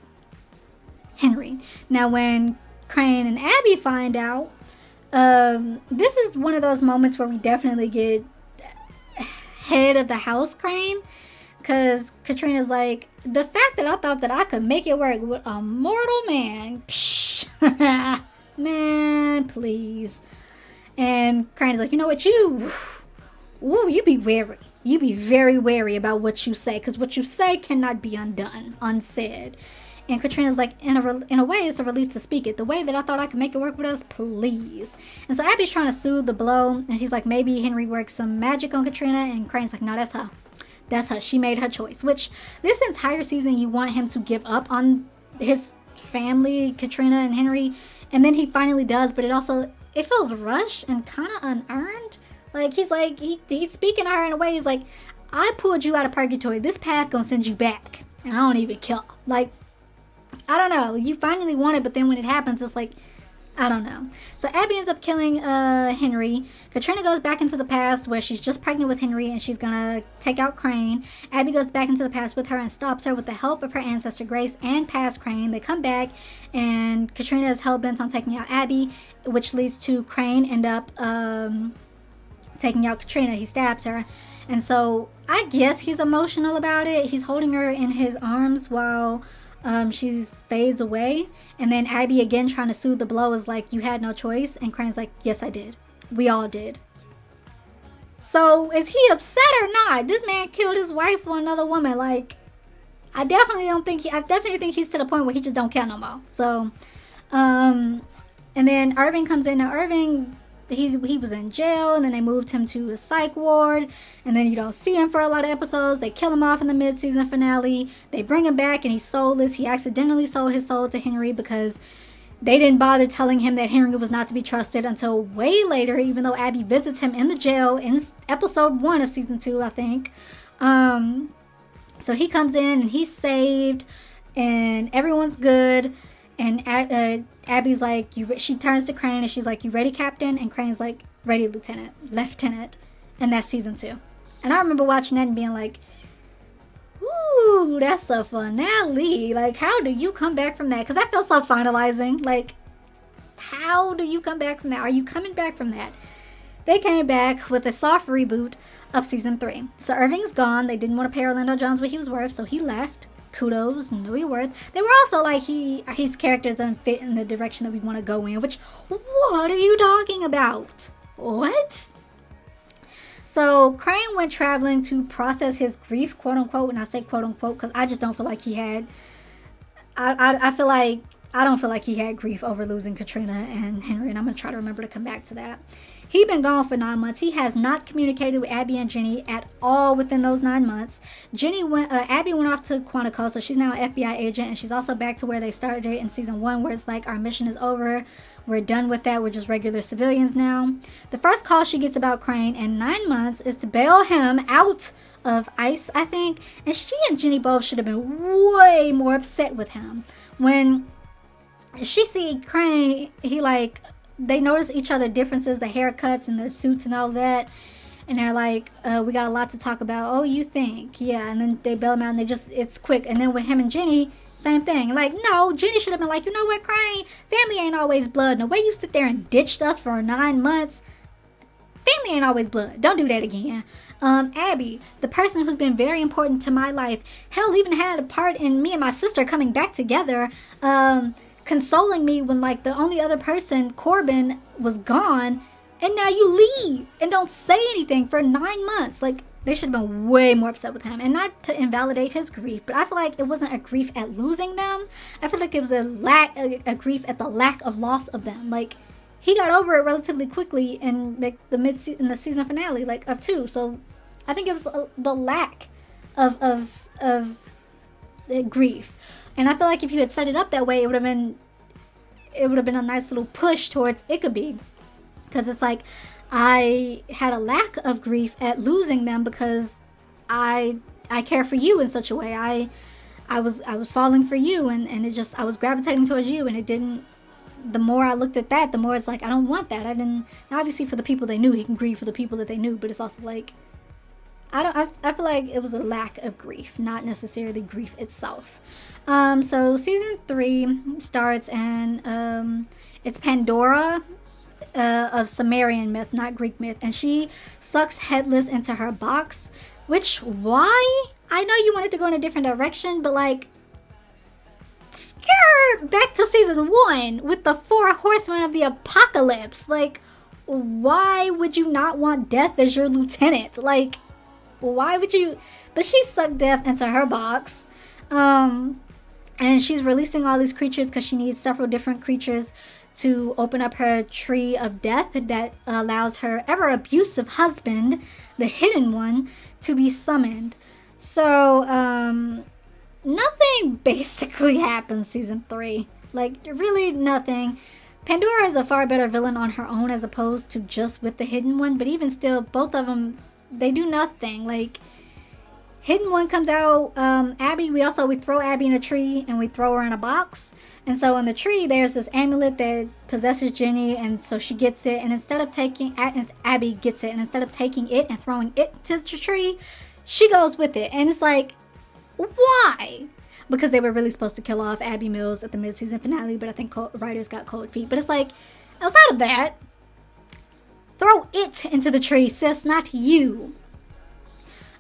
Henry. Now, when Crane and Abbie find out, this is one of those moments where we definitely get head of the house Crane, because Katrina's like, the fact that I thought that I could make it work with a mortal man, psh, man, please. And Crane's like, you know what, you be wary. You be very wary about what you say, because what you say cannot be unsaid. And Katrina's like, in a way, it's a relief to speak it. The way that I thought I could make it work with us, please. And so Abbie's trying to soothe the blow, and she's like, maybe Henry works some magic on Katrina, and Crane's like, no, that's her. That's her. She made her choice. Which, this entire season, you want him to give up on his family, Katrina and Henry, and then he finally does, but it feels rushed and kind of unearned. Like, he's speaking to her in a way, he's like, I pulled you out of purgatory. This path gonna send you back, and I don't even care. Like, I don't know. You finally want it, but then when it happens, it's like, I don't know. So Abbie ends up killing Henry. Katrina goes back into the past where she's just pregnant with Henry and she's gonna take out Crane. Abbie goes back into the past with her and stops her with the help of her ancestor Grace and past Crane. They come back and Katrina is hell-bent on taking out Abbie, which leads to Crane end up taking out Katrina. He stabs her. And so I guess he's emotional about it. He's holding her in his arms while she fades away, and then Abbie again trying to soothe the blow is like, you had no choice, and Crane's like, yes I did, we all did. So is he upset or not? This man killed his wife for another woman. Like, I definitely think he's to the point where he just don't care no more. So and then Irving comes in. Now Irving, he was in jail, and then they moved him to a psych ward, and then you don't see him for a lot of episodes. They kill him off in the mid-season finale. They bring him back, and he's soulless. He accidentally sold his soul to Henry because they didn't bother telling him that Henry was not to be trusted until way later, even though Abbie visits him in the jail in episode 1 of season 2, I think. So he comes in, and he's saved, and everyone's good. And Abbie's like, she turns to Crane and she's like, you ready, Captain? And Crane's like, ready, Lieutenant. And that's season 2. And I remember watching that and being like, ooh, that's a finale. Like, how do you come back from that? Because that feels so finalizing. Like, how do you come back from that? Are you coming back from that? They came back with a soft reboot of season 3. So Irving's gone. They didn't want to pay Orlando Jones what he was worth, so he left. Kudos, knew he worth. They were also like, his character doesn't fit in the direction that we want to go in, which, what are you talking about? What? So Crane went traveling to process his grief, quote unquote, and I say quote unquote because I just don't feel like he had, I don't feel like he had grief over losing Katrina and Henry, and I'm going to try to remember to come back to that. He'd been gone for 9 months. He has not communicated with Abbie and Jenny at all within those 9 months. Abbie went off to Quantico, so she's now an FBI agent, and she's also back to where they started in season 1, where it's like, our mission is over. We're done with that. We're just regular civilians now. The first call she gets about Crane in 9 months is to bail him out of ICE, I think. And she and Jenny both should have been way more upset with him. When she see Crane, they notice each other differences, the haircuts and the suits and all that. And they're like, we got a lot to talk about. Oh, you think? Yeah. And then they bail him out and it's quick. And then with him and Jenny, same thing. Like, no, Jenny should have been like, you know what, Crane? Family ain't always blood. And the way you sit there and ditched us for 9 months, family ain't always blood. Don't do that again. Abbie, the person who's been very important to my life, hell, even had a part in me and my sister coming back together, consoling me when, like, the only other person, Corbin, was gone, and now you leave and don't say anything for 9 months. Like, they should have been way more upset with him. And not to invalidate his grief, but I feel like it wasn't a grief at losing them. I feel like it was a grief at the lack of loss of them. Like, he got over it relatively quickly in like in the season finale, like up 2. So I think it was the lack of grief. And I feel like if you had set it up that way, it would have been a nice little push towards Ichabod. Because it's like, I had a lack of grief at losing them because I care for you in such a way. I was falling for you, and it just, I was gravitating towards you, and it didn't. The more I looked at that, the more it's like, I don't want that. I didn't. Obviously, for the people they knew, he can grieve for the people that they knew, but it's also like, I feel like it was a lack of grief, not necessarily grief itself. So season 3 starts, and it's Pandora of Sumerian myth, not Greek myth, and she sucks Headless into her box. Which, why? I know you wanted to go in a different direction, but like, scare back to season 1 with the 4 horsemen of the apocalypse. Like, why would you not want Death as your lieutenant? Like, why would you? But she sucked Death into her box. And she's releasing all these creatures because she needs several different creatures to open up her tree of death that allows her ever abusive husband, the Hidden One, to be summoned. So, nothing basically happens season 3. Like, really nothing. Pandora is a far better villain on her own as opposed to just with the Hidden One, but even still, both of them, they do nothing. Like, Hidden One comes out, Abbie, we throw Abbie in a tree and we throw her in a box. And so in the tree, there's this amulet that possesses Jenny, and so she gets it, and instead of Abbie gets it, and instead of taking it and throwing it to the tree, she goes with it. And it's like, why? Because they were really supposed to kill off Abbie Mills at the mid-season finale, but I think writers got cold feet. But it's like, outside of that, throw it into the tree, sis, not you.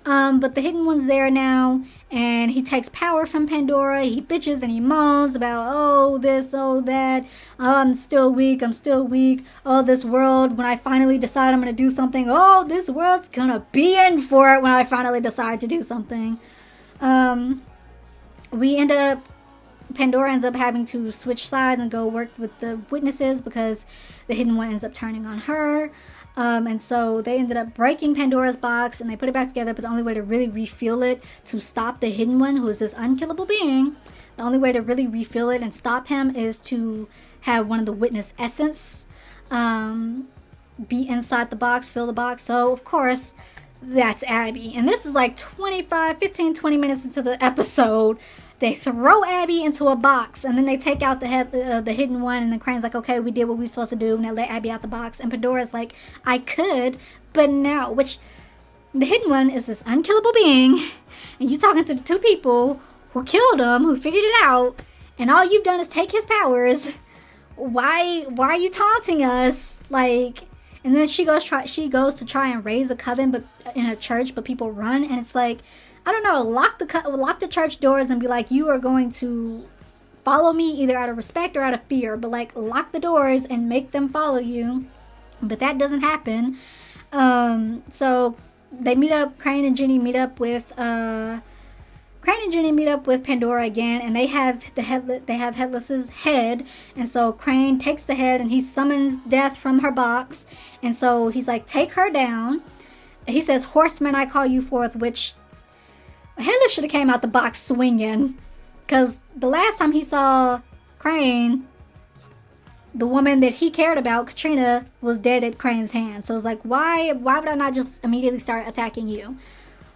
But the Hidden One's there now, and he takes power from Pandora. He bitches and he moans about, oh, this, oh, that. Oh, I'm still weak. Oh, this world, when I finally decide I'm going to do something. Oh, this world's going to be in for it when I finally decide to do something. Pandora ends up having to switch sides and go work with the witnesses because the Hidden One ends up turning on her. And so they ended up breaking Pandora's box and they put it back together, but the only way to really refuel it to stop the Hidden One, who is this unkillable being, the only way to really refuel it and stop him is to have one of the witness essence be inside the box, fill the box. So, of course, that's Abbie. And this is like 20 minutes into the episode. They throw Abbie into a box, and then they take out the Hidden One, and then Crane's like, okay, we did what we were supposed to do, and they let Abbie out the box. And Pandora's like, I could, but no. Which, the Hidden One is this unkillable being, and you talking to the 2 people who killed him, who figured it out, and all you've done is take his powers. Why are you taunting us? Like, and then she goes to try and raise a coven, but in a church, but people run, and it's like, I don't know, lock the church doors and be like, you are going to follow me either out of respect or out of fear, but like lock the doors and make them follow you. But that doesn't happen. So they meet up, Crane and Jenny meet up with Pandora again, and they have Headless's head, and so Crane takes the head and he summons Death from her box, and so he's like, take her down. He says, horseman, I call you forth, which Headless should have came out the box swinging, because the last time he saw Crane, the woman that he cared about, Katrina, was dead at Crane's hands. So it was like, why would I not just immediately start attacking you?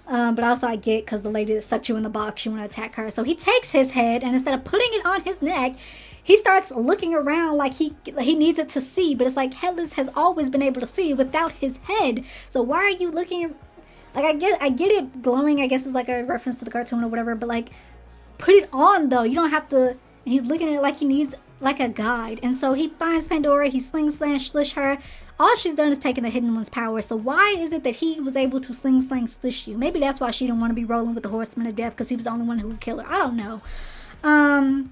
But also I get, because the lady that sucked you in the box, you want to attack her. So he takes his head, and instead of putting it on his neck, he starts looking around like he needs it to see. But it's like, Headless has always been able to see without his head. So why are you looking? Like, I get it, glowing, I guess, is like a reference to the cartoon or whatever, but like, put it on though. You don't have to. And he's looking at it like he needs like a guide. And so he finds Pandora, he sling slish her. All she's done is taken the Hidden One's power. So why is it that he was able to sling slish you? Maybe that's why she didn't want to be rolling with the Horseman of Death, because he was the only one who would kill her. I don't know. And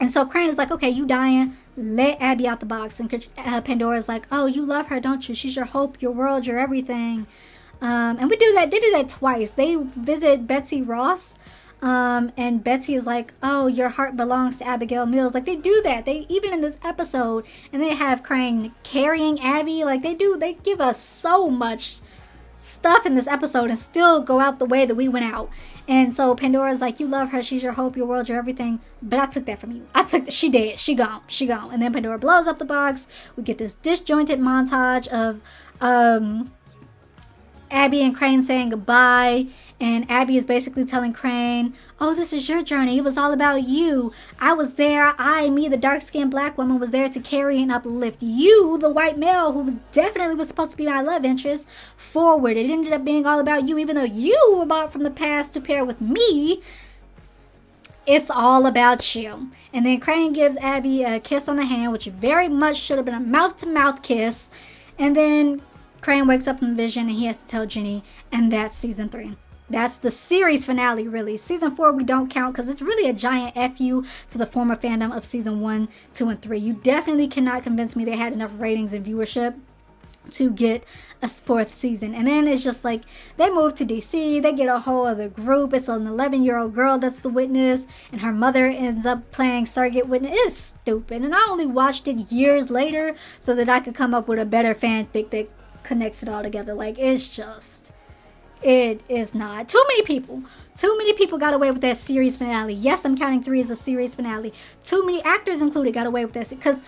so Crane is like, okay, you dying, let Abbie out the box. And Pandora's like, oh, you love her, don't you? She's your hope, your world, your everything. And they do that twice. They visit Betsy Ross, and Betsy is like, oh, your heart belongs to Abigail Mills. Like, they do that. They, even in this episode, and they have Crane carrying Abbie. Like, they give us so much stuff in this episode and still go out the way that we went out. And so Pandora's like, you love her, she's your hope, your world, your everything, but I took that from you. She dead, she gone. And then Pandora blows up the box. We get this disjointed montage of Abbie and Crane saying goodbye, and Abbie is basically telling Crane, oh, this is your journey, it was all about you. I was there, me, the dark-skinned black woman, was there to carry and uplift you, the white male, who definitely was supposed to be my love interest, forward. It ended up being all about you, even though you were brought from the past to pair with me. It's all about you. And then Crane gives Abbie a kiss on the hand, which very much should have been a mouth-to-mouth kiss. And then Crane wakes up in the vision and he has to tell Jenny, and that's season 3. That's the series finale, really. Season 4 we don't count because it's really a giant FU to the former fandom of season 1, 2, and 3. You definitely cannot convince me they had enough ratings and viewership to get a 4th season. And then it's just like they move to DC, they get a whole other group. It's an 11-year-old girl that's the witness, and her mother ends up playing surrogate witness. It's stupid. And I only watched it years later so that I could come up with a better fanfic that connects it all together. Like, it's just, it is not. Too many people got away with that series finale. Yes, I'm counting 3 as a series finale. Too many actors included got away with this because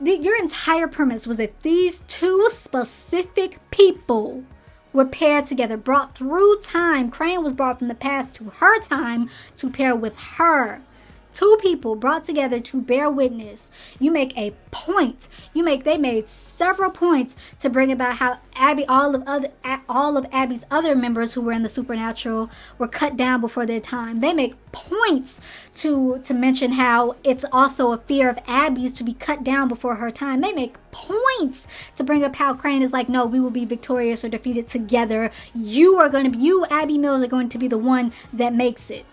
your entire premise was that these 2 specific people were paired together, brought through time. Crane was brought from the past to her time to pair with her. 2 people brought together to bear witness. You make a point. They made several points to bring about how Abbie, all of Abbie's other members who were in the supernatural were cut down before their time. They make points to mention how it's also a fear of Abbie's to be cut down before her time. They make points to bring up how Crane is like, no, we will be victorious or defeated together. You, Abbie Mills, are going to be the one that makes it.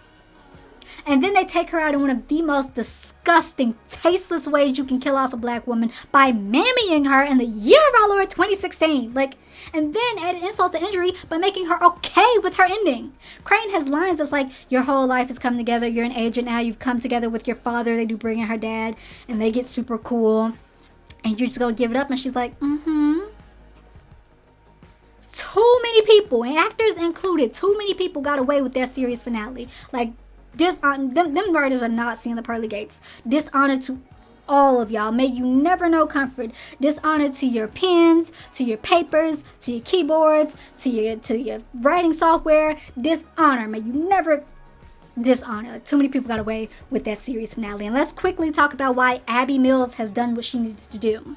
And then they take her out in one of the most disgusting, tasteless ways you can kill off a black woman by mammying her in the year of our Lord 2016. And then add an insult to injury by making her okay with her ending. Crane has lines that's like, your whole life has come together. You're an agent now. You've come together with your father. They do bring in her dad, and they get super cool. And you're just going to give it up. And she's like, Too many people, and actors included, too many people got away with their series finale. Them writers are not seeing the pearly gates. Dishonor to all of y'all. May you never know comfort. Dishonor to your pens, to your papers, to your keyboards, to your writing software. Dishonor. May you never dishonor. Too many people got away with that series finale. And let's quickly talk about why Abbie Mills has done what she needs to do.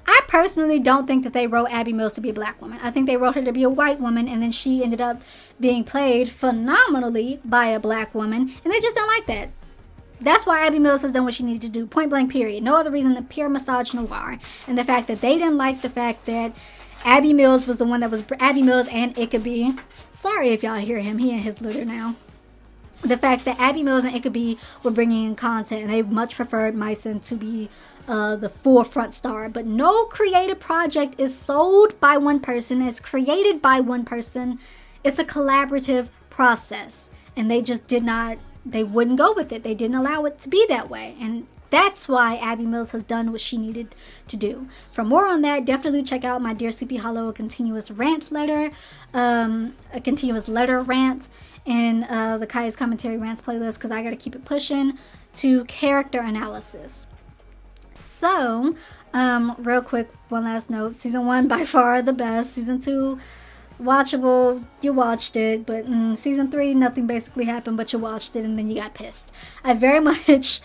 I personally don't think that they wrote Abbie Mills to be a black woman. I think they wrote her to be a white woman, and then she ended up being played phenomenally by a black woman, and they just don't like that. That's why Abbie Mills has done what she needed to do. Point blank, period. No other reason than pure misogynoir. And the fact that they didn't like the fact that Abbie Mills was the one that was... Abbie Mills and Ichabod. Sorry if y'all hear him. He in his litter now. The fact that Abbie Mills and Ichabod were bringing in content, and they much preferred Myson to be the forefront star. But no creative project is sold by one person. It's created by one person. It's a collaborative process. And they just did not... They wouldn't go with it. They didn't allow it to be that way. And that's why Abbie Mills has done what she needed to do. For more on that, definitely check out my Dear Sleepy Hollow, a continuous rant letter. A continuous letter rant. In the Kaya's Commentary Rants playlist, because I got to keep it pushing to character analysis. So, real quick, one last note. Season 1, by far the best. Season 2, watchable. You watched it. But season 3, nothing basically happened, but you watched it and then you got pissed. I very much,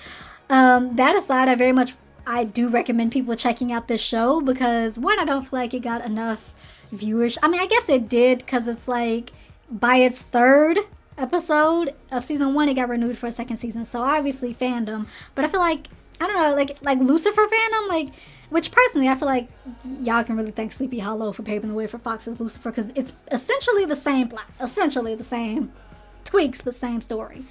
that aside, I do recommend people checking out this show because, one, I don't feel like it got enough viewers. I mean, I guess it did because it's like, by its 3rd episode of season 1, it got renewed for a 2nd season. So obviously fandom, but I feel like, I don't know, like Lucifer fandom, which personally I feel like y'all can really thank Sleepy Hollow for paving the way for Fox's Lucifer, because it's essentially the same plot, essentially the same tweaks, but same story.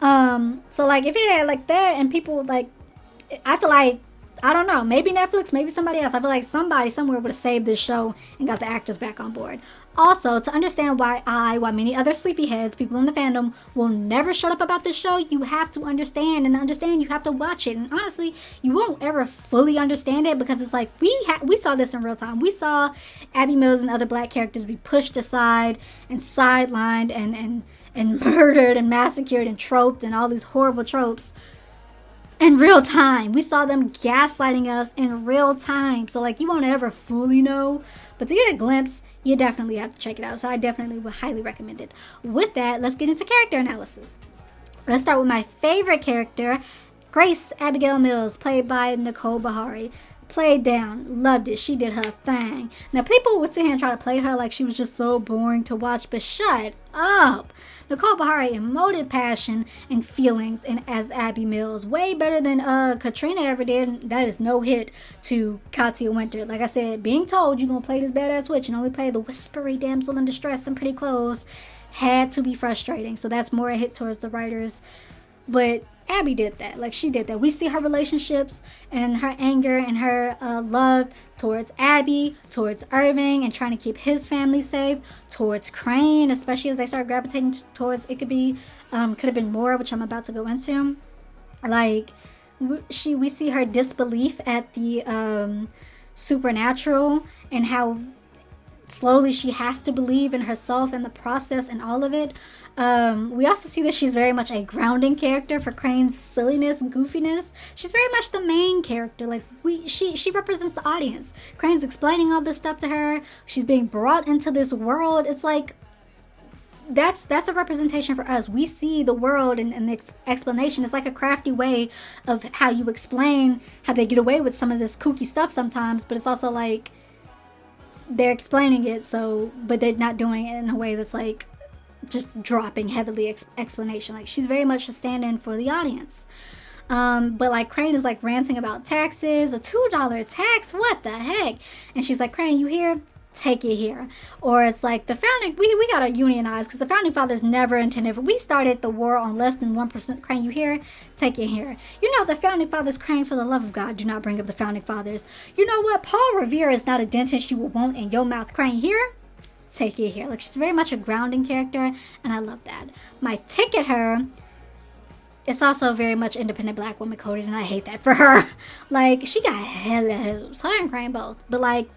So if it had like that and people I feel like I don't know. Maybe Netflix, maybe somebody else. I feel like somebody somewhere would have saved this show and got the actors back on board. Also, to understand why many other sleepyheads, people in the fandom, will never shut up about this show, you have to understand. And to understand, you have to watch it. And honestly, you won't ever fully understand it because it's like, we saw this in real time. We saw Abbie Mills and other black characters be pushed aside and sidelined and murdered and massacred and troped and all these horrible tropes in real time. We saw them gaslighting us in real time. So, like, you won't ever fully know. But to get a glimpse, you definitely have to check it out. So I definitely would highly recommend it. With that, let's get into character analysis. Let's start with my favorite character, Grace Abigail Mills, played by Nicole Bahari. Played down. Loved it. She did her thing. Now, people would sit here and try to play her like she was just so boring to watch, but shut up. Nicole Bahari emoted passion and feelings as Abbie Mills. Way better than Katrina ever did. That is no hit to Katia Winter. Like I said, being told you're going to play this badass witch and only play the whispery damsel in distress in pretty clothes had to be frustrating. So that's more a hit towards the writers. But Abbie did that. Like, she did that. We see her relationships and her anger and her love towards Abbie, towards Irving, and trying to keep his family safe, towards Crane, especially as they start gravitating towards it could have been more, which I'm about to go into. Like, we see her disbelief at the supernatural and how slowly she has to believe in herself and the process and all of it. We also see that she's very much a grounding character for Crane's silliness, goofiness. She's very much the main character. Like, she represents the audience. Crane's explaining all this stuff to her. She's being brought into this world. It's like, that's a representation for us. We see the world and the explanation. It's like a crafty way of how you explain how they get away with some of this kooky stuff sometimes, but it's also like they're explaining it, but they're not doing it in a way that's like just dropping heavily explanation. Like, she's very much a stand-in for the audience. But like, Crane is like ranting about taxes, a $2 tax, what the heck? And she's like, Crane, you here? Take it here. Or it's like, the founding, we gotta unionize because the founding fathers never intended for, we started the war on less than 1%. Crane, you here? Take it here. You know, the founding fathers, Crane, for the love of God, do not bring up the founding fathers. You know what? Paul Revere is not a dentist you will want in your mouth. Crane, here? Take it here. Like, she's very much a grounding character, and I love that. My take at her, it's also very much independent black woman coded, and I hate that for her. Like, she got hella hoops. Her and Crane both. But like,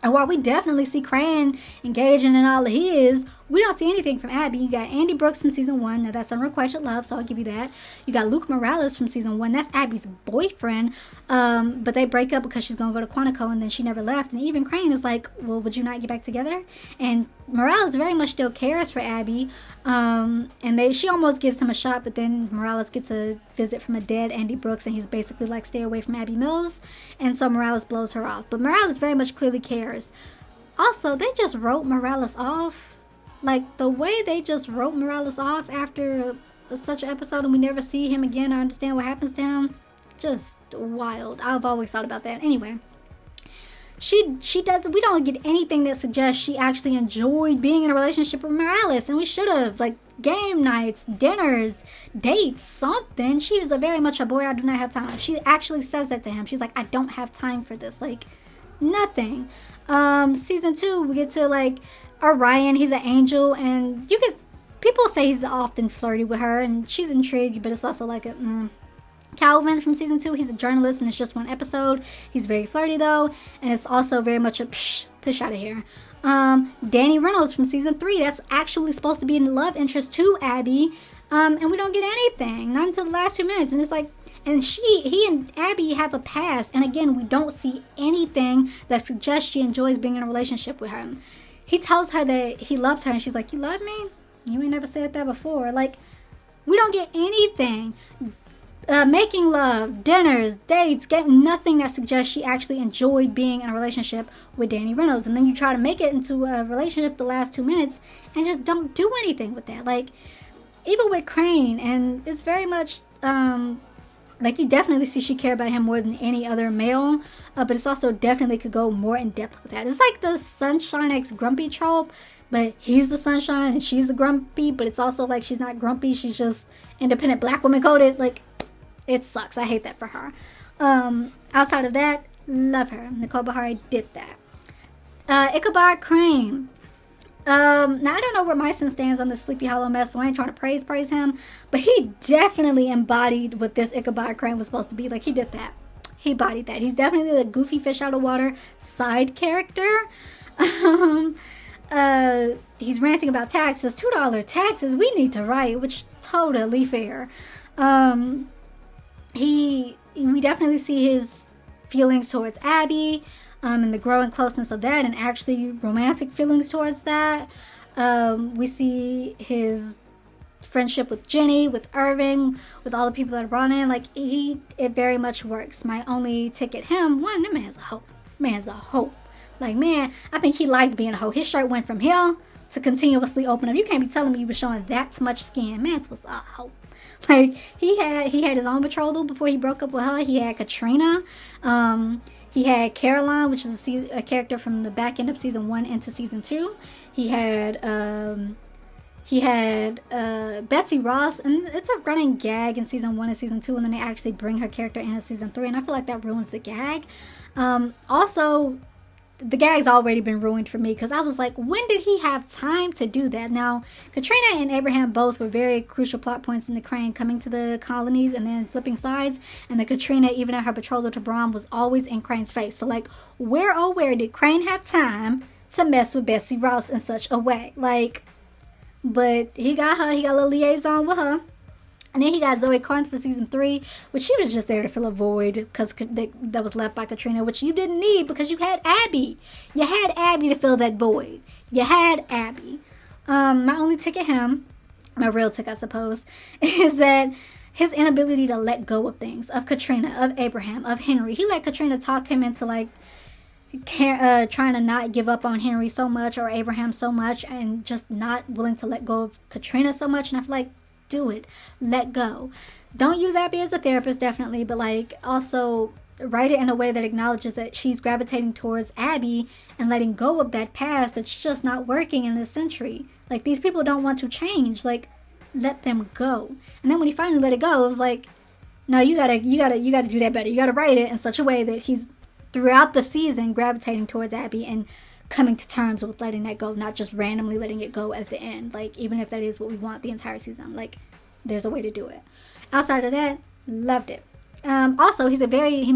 and while we definitely see Crane engaging in all of his, we don't see anything from Abbie. You got Andy Brooks from season 1. Now, that's Unrequited Love, so I'll give you that. You got Luke Morales from season 1. That's Abbie's boyfriend. But they break up because she's going to go to Quantico, and then she never left. And even Crane is like, well, would you not get back together? And Morales very much still cares for Abbie. And she almost gives him a shot, but then Morales gets a visit from a dead Andy Brooks, and he's basically like, stay away from Abbie Mills. And so Morales blows her off. But Morales very much clearly cares. Also, they just wrote Morales off. Like, the way they just wrote Morales off after such an episode and we never see him again or understand what happens to him, just wild. I've always thought about that. Anyway, we don't get anything that suggests she actually enjoyed being in a relationship with Morales, and we should have. Like, game nights, dinners, dates, something. She was very much a boy, I do not have time. She actually says that to him. She's like, I don't have time for this. Like, nothing. Season 2, we get to like Orion. He's an angel, and people say he's often flirty with her, and she's intrigued, but it's also like Calvin from season 2, he's a journalist, and it's just one episode. He's very flirty though, and it's also very much a push out of here. Danny Reynolds from season 3, that's actually supposed to be a love interest to Abbie, and we don't get anything, not until the last 2 minutes, and it's like, and he and Abbie have a past, and again, we don't see anything that suggests she enjoys being in a relationship with him. He tells her that he loves her, and she's like, you love me? You ain't never said that before. Like, we don't get anything. Making love, dinners, dates, get nothing that suggests she actually enjoyed being in a relationship with Danny Reynolds. And then you try to make it into a relationship the last 2 minutes and just don't do anything with that. Like, even with Crane, and it's very much, like, you definitely see she cared about him more than any other male, but it's also definitely could go more in depth with that. It's like the Sunshine X Grumpy trope, but he's the sunshine and she's the grumpy, but it's also like she's not grumpy, she's just independent black woman coded. Like, it sucks. I hate that for her. Outside of that, love her. Nicole Bahari did that. Ichabod Crane. Now I don't know where Myson stands on the Sleepy Hollow mess, so I ain't trying to praise him, but he definitely embodied what this Ichabod Crane was supposed to be. Like, he did that. He bodied that. He's definitely the goofy fish out of water side character. He's ranting about taxes, $2 taxes we need to write, which is totally fair. We definitely see his feelings towards Abbie, and the growing closeness of that, and actually romantic feelings towards that. We see his friendship with Jenny, with Irving, with all the people that are brought in. Like, it very much works. My only tick at him, one, that man's a hoe. Man's a hoe. Like, man, I think he liked being a hoe. His shirt went from here to continuously open up. You can't be telling me you were showing that much skin. Man's was a hoe. Like, he had his own betrothal before he broke up with her. He had Katrina. He had Caroline, which is a character from the back end of season 1 into season 2. He had Betsy Ross, and it's a running gag in season 1 and season 2, and then they actually bring her character in season 3, and I feel like that ruins the gag. Also, the gag's already been ruined for me, because I was like, when did he have time to do that? Now, Katrina and Abraham both were very crucial plot points in the Crane coming to the colonies and then flipping sides, and the Katrina, even at her betrothal to Braun, was always in Crane's face. So, like, where did Crane have time to mess with Betsy Ross in such a way? Like, but he got her, he got a little liaison with her. And then he got Zoe Corinth for season 3, which she was just there to fill a void because that was left by Katrina, which you didn't need because you had Abbie. You had Abbie to fill that void. You had Abbie. My only tick at him, my real tick, I suppose, is that his inability to let go of things, of Katrina, of Abraham, of Henry. He let Katrina talk him into, like, trying to not give up on Henry so much or Abraham so much, and just not willing to let go of Katrina so much. And I feel like, do it. Let go. Don't use Abbie as a therapist, definitely, but, like, also write it in a way that acknowledges that she's gravitating towards Abbie and letting go of that past that's just not working in this century. Like, these people don't want to change. Like, let them go. And then when he finally let it go, it was like, no, you gotta do that better. You gotta write it in such a way that he's throughout the season gravitating towards Abbie and coming to terms with letting that go, not just randomly letting it go at the end. Like, even if that is what we want the entire season, like, there's a way to do it. Outside of that, loved it. Also, he's very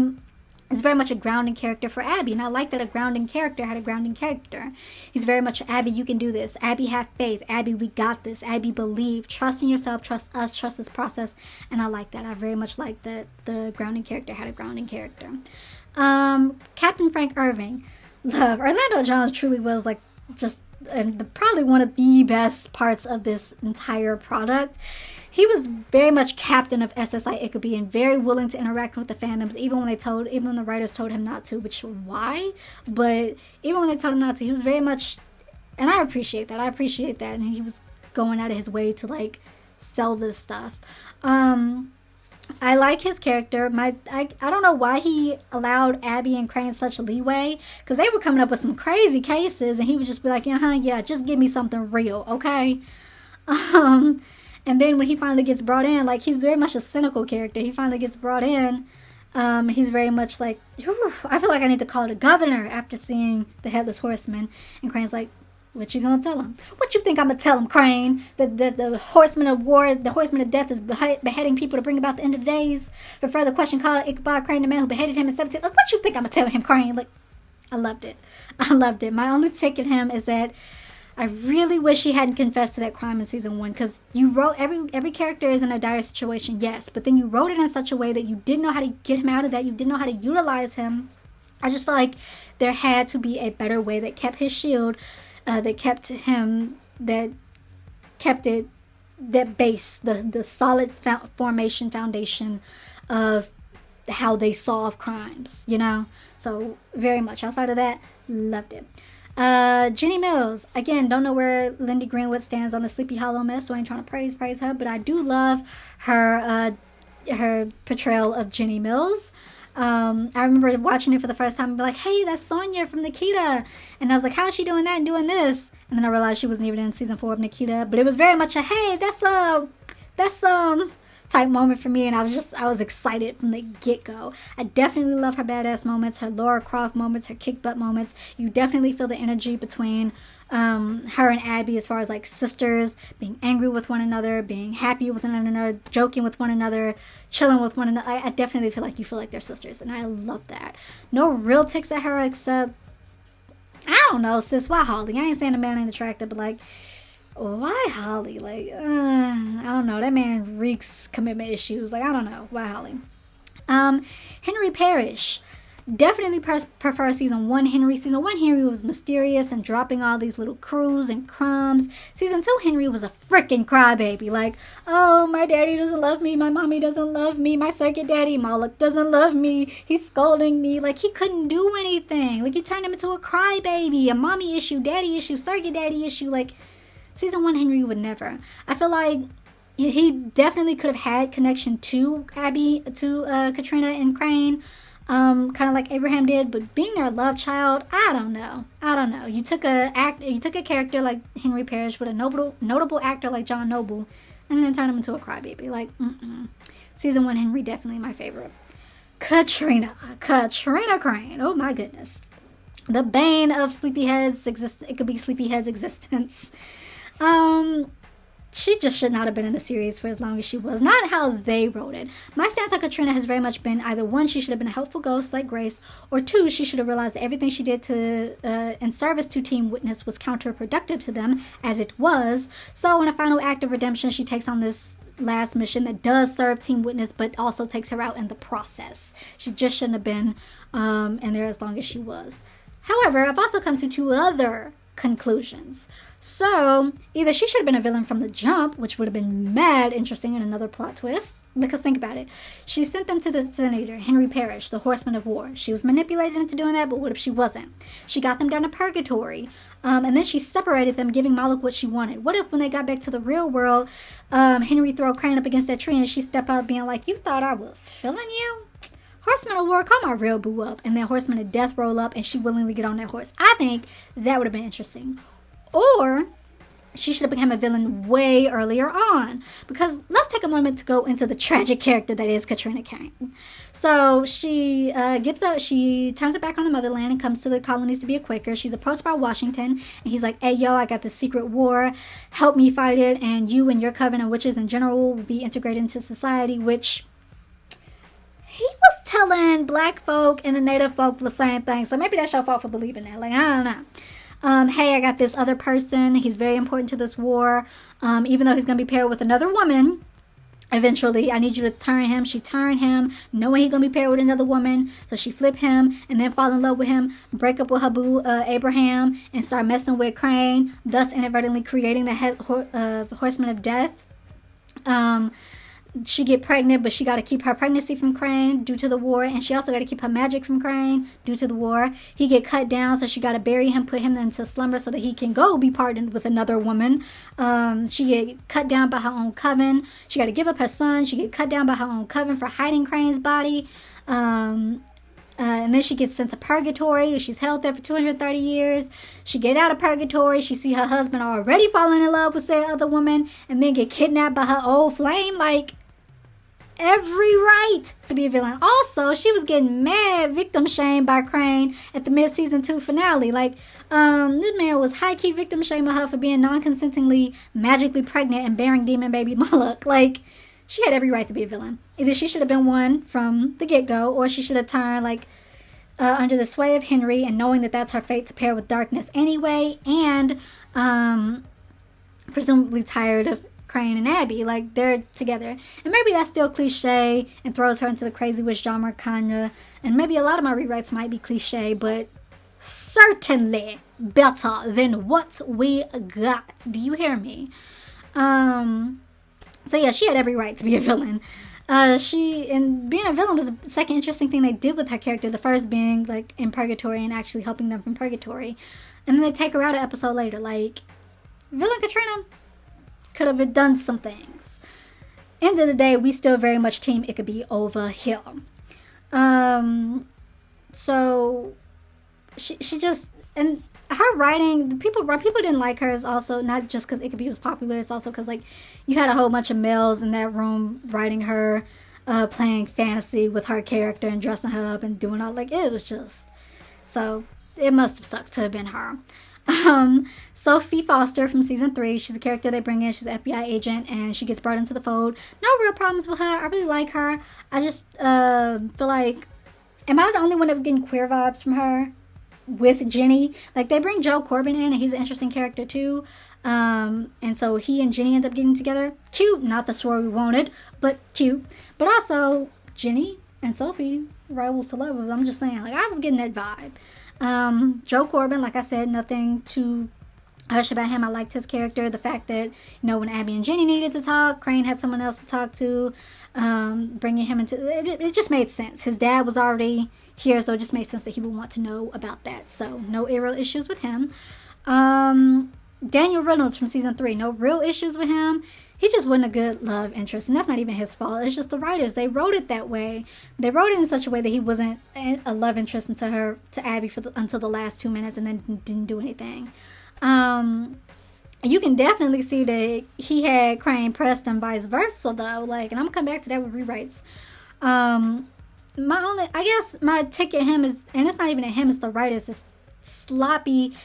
much a grounding character for Abbie, and I like that a grounding character had a grounding character. He's very much, Abbie, you can do this. Abbie, have faith. Abbie, we got this. Abbie, believe. Trust in yourself. Trust us. Trust this process. And I like that. I very much like that the grounding character had a grounding character. Captain Frank Irving. Love. Orlando Jones truly was, like, just probably one of the best parts of this entire product. He was very much captain of SSI Ichabod and very willing to interact with the fandoms, even when the writers told him not to, which why? But even when they told him not to, he was very much, and I appreciate that. And he was going out of his way to, like, sell this stuff. I like his character. I don't know why he allowed Abbie and Crane such leeway, because they were coming up with some crazy cases, and he would just be like, yeah, just give me something real, okay? And then when he finally gets brought in, like, he's very much a cynical character. He finally gets brought in. He's very much like, I feel like I need to call the governor after seeing the Headless Horseman. And Crane's like, what you gonna tell him? What you think I'm gonna tell him, Crane? That the horseman of war, the horseman of death is beheading people to bring about the end of the days? For further question, call Ichabod Crane, the man who beheaded him in 17. Like, what you think I'm gonna tell him, Crane? Like, I loved it. My only tick at him is that I really wish he hadn't confessed to that crime in season 1, because you wrote every character is in a dire situation, yes, but then you wrote it in such a way that you didn't know how to get him out of that. You didn't know how to utilize him. I just feel like there had to be a better way that kept his shield, that kept base, the solid foundation of how they solve crimes, you know? So very much. Outside of that, loved it. Jenny Mills, again, don't know where Lindy Greenwood stands on the Sleepy Hollow mess, so I ain't trying to praise her, but I do love her portrayal of Jenny Mills. I remember watching it for the first time and be like, hey, that's Sonia from Nikita. And I was like, how is she doing that and doing this? And then I realized she wasn't even in season 4 of Nikita. But it was very much a, hey, that's type moment for me, and I was excited from the get-go. I definitely love her badass moments, her Lara Croft moments, her kick butt moments. You definitely feel the energy between her and Abbie as far as like sisters, being angry with one another, being happy with one another, joking with one another, chilling with one another. I definitely feel like you feel like they're sisters, and I love that. No real ticks at her except, I don't know, sis, why Holly? I ain't saying the man ain't attractive, but like, why Holly? Like, I don't know. That man reeks commitment issues. Like, I don't know. Why Holly? Henry Parish. Definitely prefer season 1 Henry. Season 1 Henry was mysterious and dropping all these little clues and crumbs. Season 2 Henry was a freaking crybaby. Like, oh, my daddy doesn't love me. My mommy doesn't love me. My circuit daddy, Moloch, doesn't love me. He's scolding me. Like, he couldn't do anything. Like, you turned him into a crybaby. A mommy issue, daddy issue, circuit daddy issue. Like, season 1 Henry would never. I feel like he definitely could have had connection to Abbie, to Katrina and Crane, kind of like Abraham did. But being their love child, I don't know. You took a character like Henry Parish with a notable actor like John Noble, and then turned him into a crybaby. Like, season 1 Henry definitely my favorite. Katrina Crane. Oh my goodness, the bane of Sleepyhead's existence. It could be Sleepyhead's existence. She just should not have been in the series for as long as she was. Not how they wrote it. My stance on Katrina has very much been either 1, she should have been a helpful ghost like Grace, or 2, she should have realized that everything she did in service to Team Witness was counterproductive to them, as it was. So in a final act of redemption, she takes on this last mission that does serve Team Witness, but also takes her out in the process. She just shouldn't have been in there as long as she was. However, I've also come to 2 other conclusions. So either she should have been a villain from the jump, which would have been mad interesting in another plot twist, because think about it, she sent them to the senator Henry Parish, the horseman of war. She was manipulated into doing that, but what if she wasn't? She got them down to purgatory, and then she separated them, giving Moloch what she wanted. What if when they got back to the real world, Henry throw Crane up against that tree and she stepped out being like, you thought I was feeling you? Horseman of War, call my real boo up, and then Horseman of Death roll up and she willingly get on that horse. I think that would have been interesting. Or she should have become a villain way earlier on. Because let's take a moment to go into the tragic character that is Katrina Crane. So she gives up, she turns her back on the motherland and comes to the colonies to be a Quaker. She's approached by Washington, and he's like, hey, yo, I got this secret war. Help me fight it, and you and your coven of witches in general will be integrated into society, which he was telling black folk and the native folk the same thing. So maybe that's your fault for believing that. Like, I don't know. Hey, I got this other person. He's very important to this war. Even though he's going to be paired with another woman eventually, I need you to turn him. She turned him, knowing he's going to be paired with another woman. So she flip him and then fall in love with him, break up with her boo, Abraham, and start messing with Crane, thus inadvertently creating the Horseman of Death. She get pregnant, but she got to keep her pregnancy from Crane due to the war, and she also got to keep her magic from Crane due to the war. He get cut down, so she got to bury him, put him into slumber so that he can go be partnered with another woman. She get cut down by her own coven. She got to give up her son. She get cut down by her own coven for hiding Crane's body. And then she gets sent to purgatory. She's held there for 230 years. She get out of purgatory. She see her husband already falling in love with said other woman, and then get kidnapped by her old flame. Like, every right to be a villain. Also, she was getting mad victim shamed by Crane at the mid-season 2 finale. Like, this man was high-key victim shaming her for being non-consentingly magically pregnant and bearing demon baby Moloch. Like, she had every right to be a villain. Either she should have been one from the get-go, or she should have turned, like, under the sway of Henry, and knowing that that's her fate to pair with darkness anyway, and presumably tired of Crane and Abbie. Like, they're together. And maybe that's still cliche and throws her into the crazy witch genre, kinda. And maybe a lot of my rewrites might be cliche, but certainly better than what we got. Do you hear me? So yeah, she had every right to be a villain. And being a villain was the second interesting thing they did with her character. The first being, like, in purgatory and actually helping them from purgatory. And then they take her out an episode later. Like, villain Katrina could have done some things. End of the day, we still very much team it could be over here. So she just, and her writing, the people didn't like her, is also not just because Ichabod was popular, it's also because, like, you had a whole bunch of males in that room writing her, playing fantasy with her character and dressing her up and doing all, like, it was just, so it must have sucked to have been her. Sophie Foster from season 3, she's a character they bring in. She's an FBI agent and she gets brought into the fold. No real problems with her. I really like her. I just feel like, am I the only one that was getting queer vibes from her with Jenny? Like, they bring Joe Corbin in and he's an interesting character too. And so he and Jenny end up getting together. Cute, not the story we wanted, but cute. But also Jenny and Sophie, rivals to lovers. I'm just saying, like, I was getting that vibe. Joe Corbin, like I said, nothing too hush about him. I liked his character. The fact that, when Abbie and Jenny needed to talk, Crane had someone else to talk to, bringing him into it just made sense. His dad was already here, so it just made sense that he would want to know about that. So no real issues with him. Daniel Reynolds from season 3, no real issues with him. He just wasn't a good love interest, and that's not even his fault. It's just the writers. They wrote it that way. They wrote it in such a way that he wasn't a love interest to Abbie until the last 2 minutes, and then didn't do anything. You can definitely see that he had Crane pressed and vice versa, though. Like, and I'm gonna come back to that with rewrites. My tick at him is, and it's not even at him, it's the writers. It's sloppy,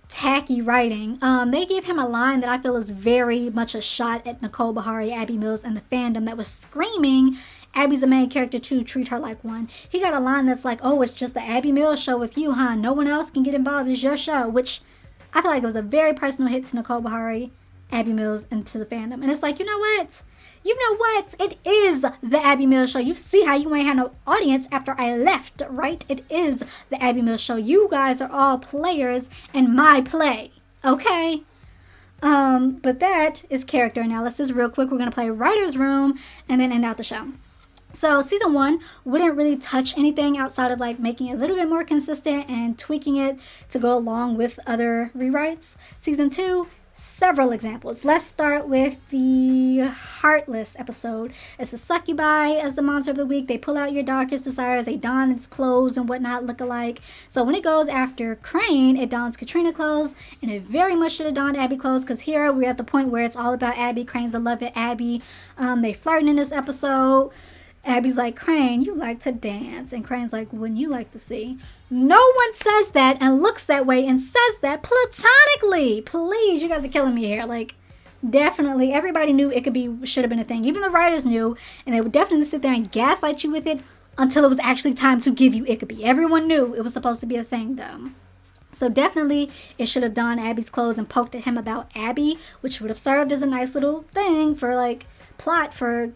tacky writing. They gave him a line that I feel is very much a shot at Nicole Beharie, Abbie Mills, and the fandom that was screaming, Abbie's a main character too, treat her like one. He got a line that's like, oh, it's just the Abbie Mills show with you, huh? No one else can get involved, it's your show, which I feel like it was a very personal hit to Nicole Beharie, Abbie Mills, and to the fandom. And it's like, you know what? It is the Abbie Mills show. You see how you ain't had no audience after I left, right? It is the Abbie Mills show. You guys are all players in my play, okay? But that is character analysis. Real quick, we're going to play Writer's Room and then end out the show. So season 1 wouldn't really touch anything outside of, like, making it a little bit more consistent and tweaking it to go along with other rewrites. Season 2, several examples. Let's start with the Heartless episode. It's a succubi as the monster of the week. They pull out your darkest desires. They don its clothes and whatnot look alike. So when it goes after Crane, it dons Katrina clothes, and it very much should have donned Abbie clothes, because here we're at the point where it's all about Abbie. Crane's in love with Abbie. They flirting in this episode. Abbie's like, Crane, you like to dance. And Crane's like, wouldn't you like to see? No one says that and looks that way and says that platonically. Please, you guys are killing me here. Like, definitely, everybody knew Ichabod should have been a thing. Even the writers knew, and they would definitely sit there and gaslight you with it until it was actually time to give you Ichabod. Everyone knew it was supposed to be a thing, though. So definitely, it should have donned Abbie's clothes and poked at him about Abbie, which would have served as a nice little thing for, like, plot for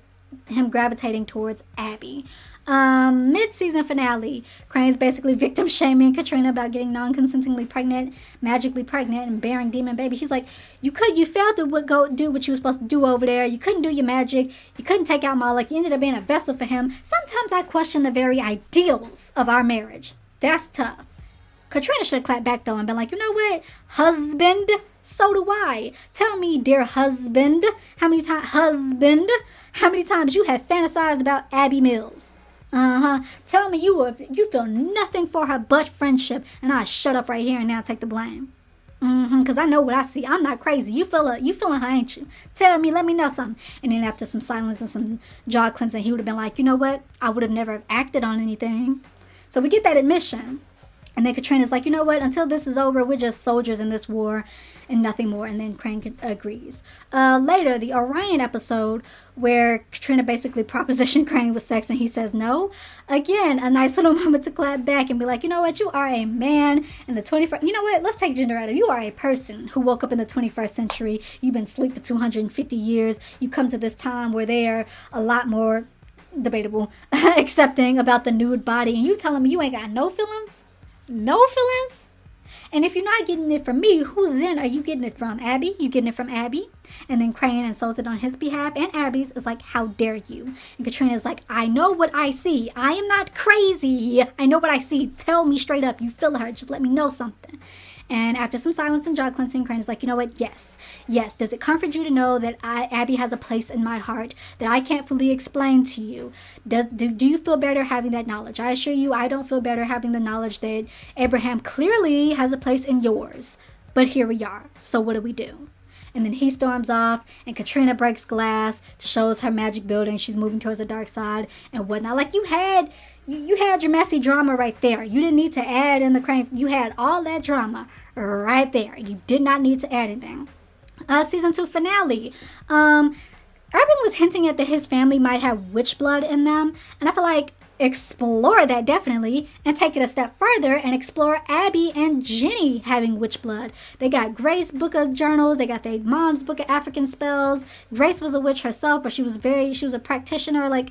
him gravitating towards Abbie. Mid-season finale, Crane's basically victim shaming Katrina about getting non-consentingly pregnant, magically pregnant, and bearing demon baby. He's like, you failed to go do what you were supposed to do over there. You couldn't do your magic. You couldn't take out Moloch. You ended up being a vessel for him. Sometimes I question the very ideals of our marriage. That's tough. Katrina should have clapped back though and been like, you know what, husband? So do I. Tell me, dear husband, how many times you have fantasized about Abbie Mills? Tell me you feel nothing for her but friendship, and I shut up right here and now take the blame. Because I know what I see. I'm not crazy. You feeling her, ain't you? Tell me, let me know something. And then after some silence and some jaw cleansing, he would have been like, you know what? I would have never acted on anything. So we get that admission. And then Katrina's like, you know what? Until this is over, we're just soldiers in this war and nothing more. And then Crane agrees. Later, the Orion episode where Katrina basically propositioned Crane with sex and he says no. Again, a nice little moment to clap back and be like, you know what? You are a man in the 21st. You know what? Let's take gender out of it. You are a person who woke up in the 21st century. You've been asleep for 250 years. You come to this time where they are a lot more debatable, accepting about the nude body. And you telling me you ain't got no feelings? No feelings? And if you're not getting it from me, who then are you getting it from? Abbie? You getting it from Abbie? And then Crane insulted on his behalf, and Abbie's is like, how dare you? And Katrina's like, I know what I see. I am not crazy. I know what I see. Tell me straight up. You feel her. Just let me know something. And after some silence and jaw cleansing, Crane is like, you know what? Yes. Does it comfort you to know that Abbie has a place in my heart that I can't fully explain to you? Do you feel better having that knowledge? I assure you, I don't feel better having the knowledge that Abraham clearly has a place in yours. But here we are. So what do we do? And then he storms off, and Katrina breaks glass to show us her magic building. She's moving towards the dark side and whatnot. Like, you had your messy drama right there. You didn't need to add in the Crane. You had all that drama right there. You did not need to add anything. Season 2 finale. Irving was hinting at that his family might have witch blood in them, and I feel like explore that definitely and take it a step further and explore Abbie and Jenny having witch blood. They got Grace book of journals, they got their mom's book of African spells. Grace was a witch herself, but she was a practitioner. Like,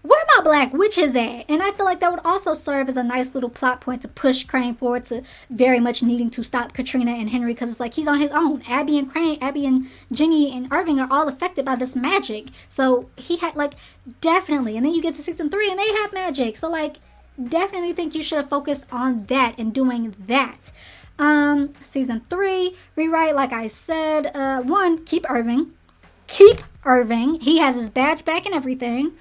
where my black witches at? And I feel like that would also serve as a nice little plot point to push Crane forward to very much needing to stop Katrina and Henry, because it's like he's on his own. Abbie and Jenny and Irving are all affected by this magic. So he had, like, definitely. And then you get to season 3 and they have magic. So, like, definitely think you should have focused on that and doing that. Season 3 rewrite, like I said, 1, keep Irving. He has his badge back and everything.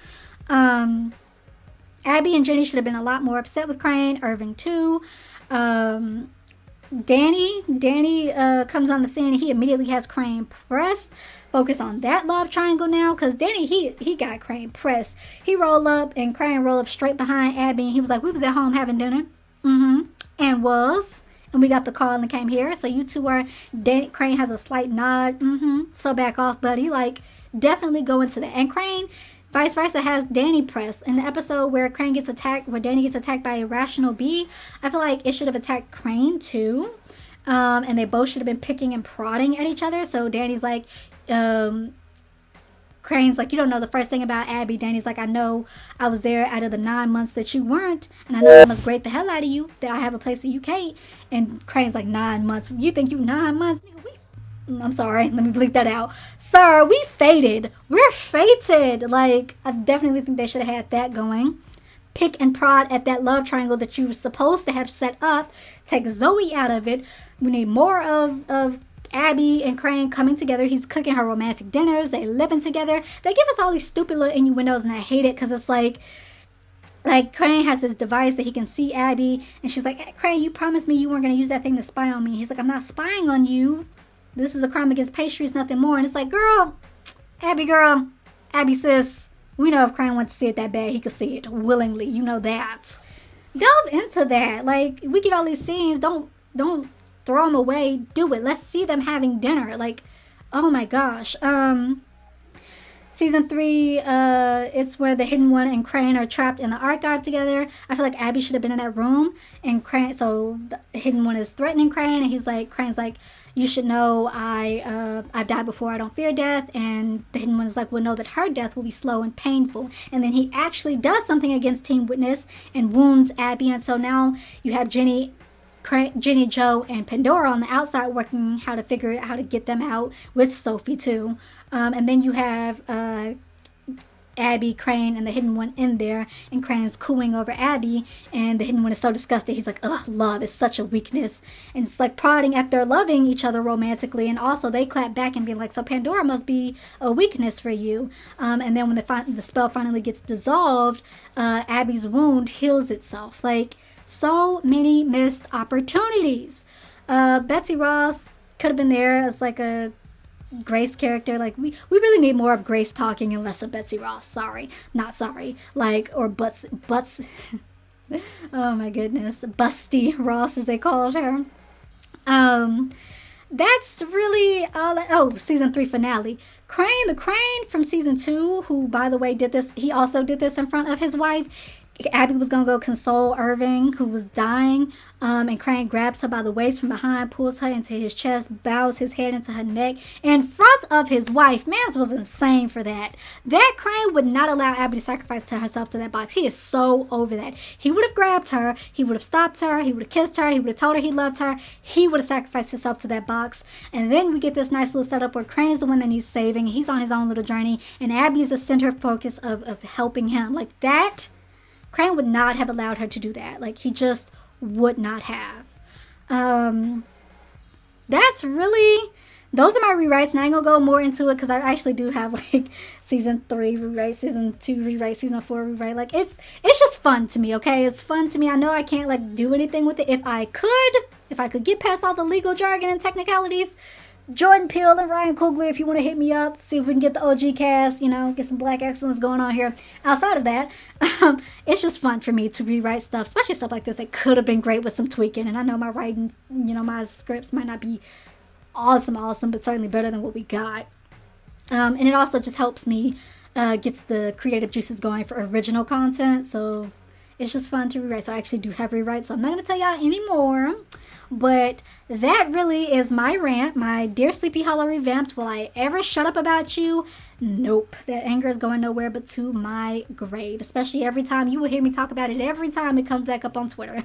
Abbie and Jenny should have been a lot more upset with Crane. Irving too. Danny comes on the scene and he immediately has Crane pressed. Focus on that love triangle now, because Danny, he got Crane pressed. He rolled up and Crane rolled up straight behind Abbie, and he was like, we was at home having dinner. And we got the call and it came here. So you two are, Crane has a slight nod. So back off, buddy. Like, definitely go into that. And Crane, vice versa, has Danny pressed. In the episode where Danny gets attacked by a rational bee, I feel like it should have attacked Crane too. And they both should have been picking and prodding at each other. So Danny's like, Crane's like, you don't know the first thing about Abbie. Danny's like, I know I was there out of the 9 months that you weren't. And I know I must grate the hell out of you that I have a place that you can't. And Crane's like, 9 months? You think you 9 months? Nigga, I'm sorry, let me bleep that out. Sir, we fated. We're fated. Like, I definitely think they should have had that going. Pick and prod at that love triangle that you were supposed to have set up. Take Zoe out of it. We need more of Abbie and Crane coming together. He's cooking her romantic dinners. They living together. They give us all these stupid little innuendos, and I hate it because it's like Crane has this device that he can see Abbie, and she's like, hey, Crane, you promised me you weren't going to use that thing to spy on me. He's like, I'm not spying on you. This is a crime against pastries, nothing more. And it's like, Abbie sis, we know if Crane wants to see it that bad, he could see it willingly. You know that. Delve into that. Like, we get all these scenes. Don't throw them away. Do it. Let's see them having dinner. Like, oh my gosh. Season 3, it's where the Hidden One and Crane are trapped in the archive together. I feel like Abbie should have been in that room. And Crane, so the Hidden One is threatening Crane, and Crane's like, you should know I've died before, I don't fear death. And the Hidden One is like, well, know that her death will be slow and painful. And then he actually does something against Team Witness and wounds Abbie. And so now you have Jenny, Joe, and Pandora on the outside working how to figure out how to get them out with Sophie too. And then you have Abbie, Crane, and the Hidden One in there, and Crane's cooing over Abbie, and the Hidden One is so disgusted. He's like, ugh, love is such a weakness. And it's like prodding at their loving each other romantically, and also they clap back and be like, so Pandora must be a weakness for you. And then when the spell finally gets dissolved, Abbie's wound heals itself. Like, so many missed opportunities. Betsy Ross could have been there as like a Grace character. Like, we really need more of Grace talking and less of Betsy Ross. Sorry, not sorry. Like, or butts oh my goodness, Busty Ross as they called her. That's really all. Season 3 finale. The Crane from season 2, who by the way did this, he also did this in front of his wife. Abbie was going to go console Irving, who was dying, and Crane grabs her by the waist from behind, pulls her into his chest, bows his head into her neck in front of his wife. Mans was insane for that. That Crane would not allow Abbie to sacrifice herself to that box. He is so over that. He would have grabbed her, he would have stopped her, he would have kissed her, he would have told her he loved her, he would have sacrificed himself to that box. And then we get this nice little setup where Crane is the one that needs saving, he's on his own little journey, and Abbie is the center focus of helping him. Like, that Crane would not have allowed her to do that. Like, he just would not have. that's really, those are my rewrites, and I ain't gonna go more into it because I actually do have like season 3 rewrite, season 2 rewrite, season 4 rewrite. Like it's just fun to me, okay? It's fun to me. I know I can't like do anything with it. If I could get past all the legal jargon and technicalities, Jordan Peele and Ryan Coogler, if you want to hit me up, see if we can get the OG cast, you know, get some black excellence going on here. Outside of that, it's just fun for me to rewrite stuff, especially stuff like this that could have been great with some tweaking. And I know my writing, you know, my scripts might not be awesome, but certainly better than what we got. And it also just helps me, gets the creative juices going for original content. So it's just fun to rewrite. So I actually do have rewrites, so I'm not going to tell y'all anymore. But that really is my rant, my Dear Sleepy Hollow Revamped. Will I ever shut up about you? Nope. That anger is going nowhere but to my grave. Especially every time you will hear me talk about it, every time it comes back up on Twitter.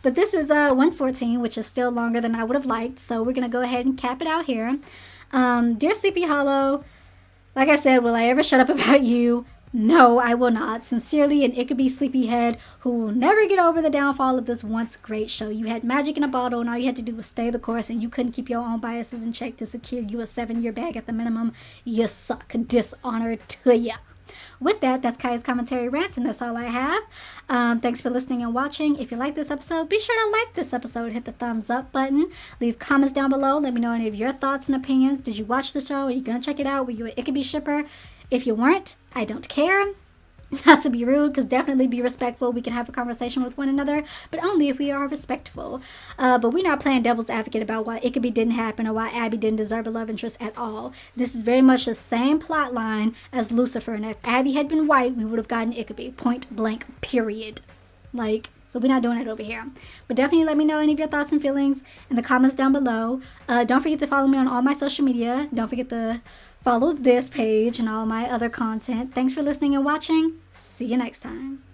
But this is 114, which is still longer than I would have liked. So we're going to go ahead and cap it out here. Dear Sleepy Hollow, like I said, will I ever shut up about you? No, I will not. Sincerely, an Ichabod sleepyhead who will never get over the downfall of this once great show. You had magic in a bottle, and all you had to do was stay the course, and you couldn't keep your own biases in check to secure you a 7-year bag at the minimum. You suck. Dishonor to ya. With that, that's Kaya's commentary rants, and that's all I have. Thanks for listening and watching. If you like this episode, be sure to like this episode. Hit the thumbs up button. Leave comments down below. Let me know any of your thoughts and opinions. Did you watch the show? Are you going to check it out? Were you an Ichabod shipper? If you weren't, I don't care. Not to be rude, because definitely be respectful. We can have a conversation with one another, but only if we are respectful. But we're not playing devil's advocate about why Ichabod didn't happen or why Abbie didn't deserve a love interest at all. This is very much the same plot line as Lucifer, and if Abbie had been white, we would have gotten Ichabod. Point blank, period. Like, so we're not doing it over here. But definitely let me know any of your thoughts and feelings in the comments down below. Don't forget to follow me on all my social media. Don't forget to follow this page and all my other content. Thanks for listening and watching. See you next time.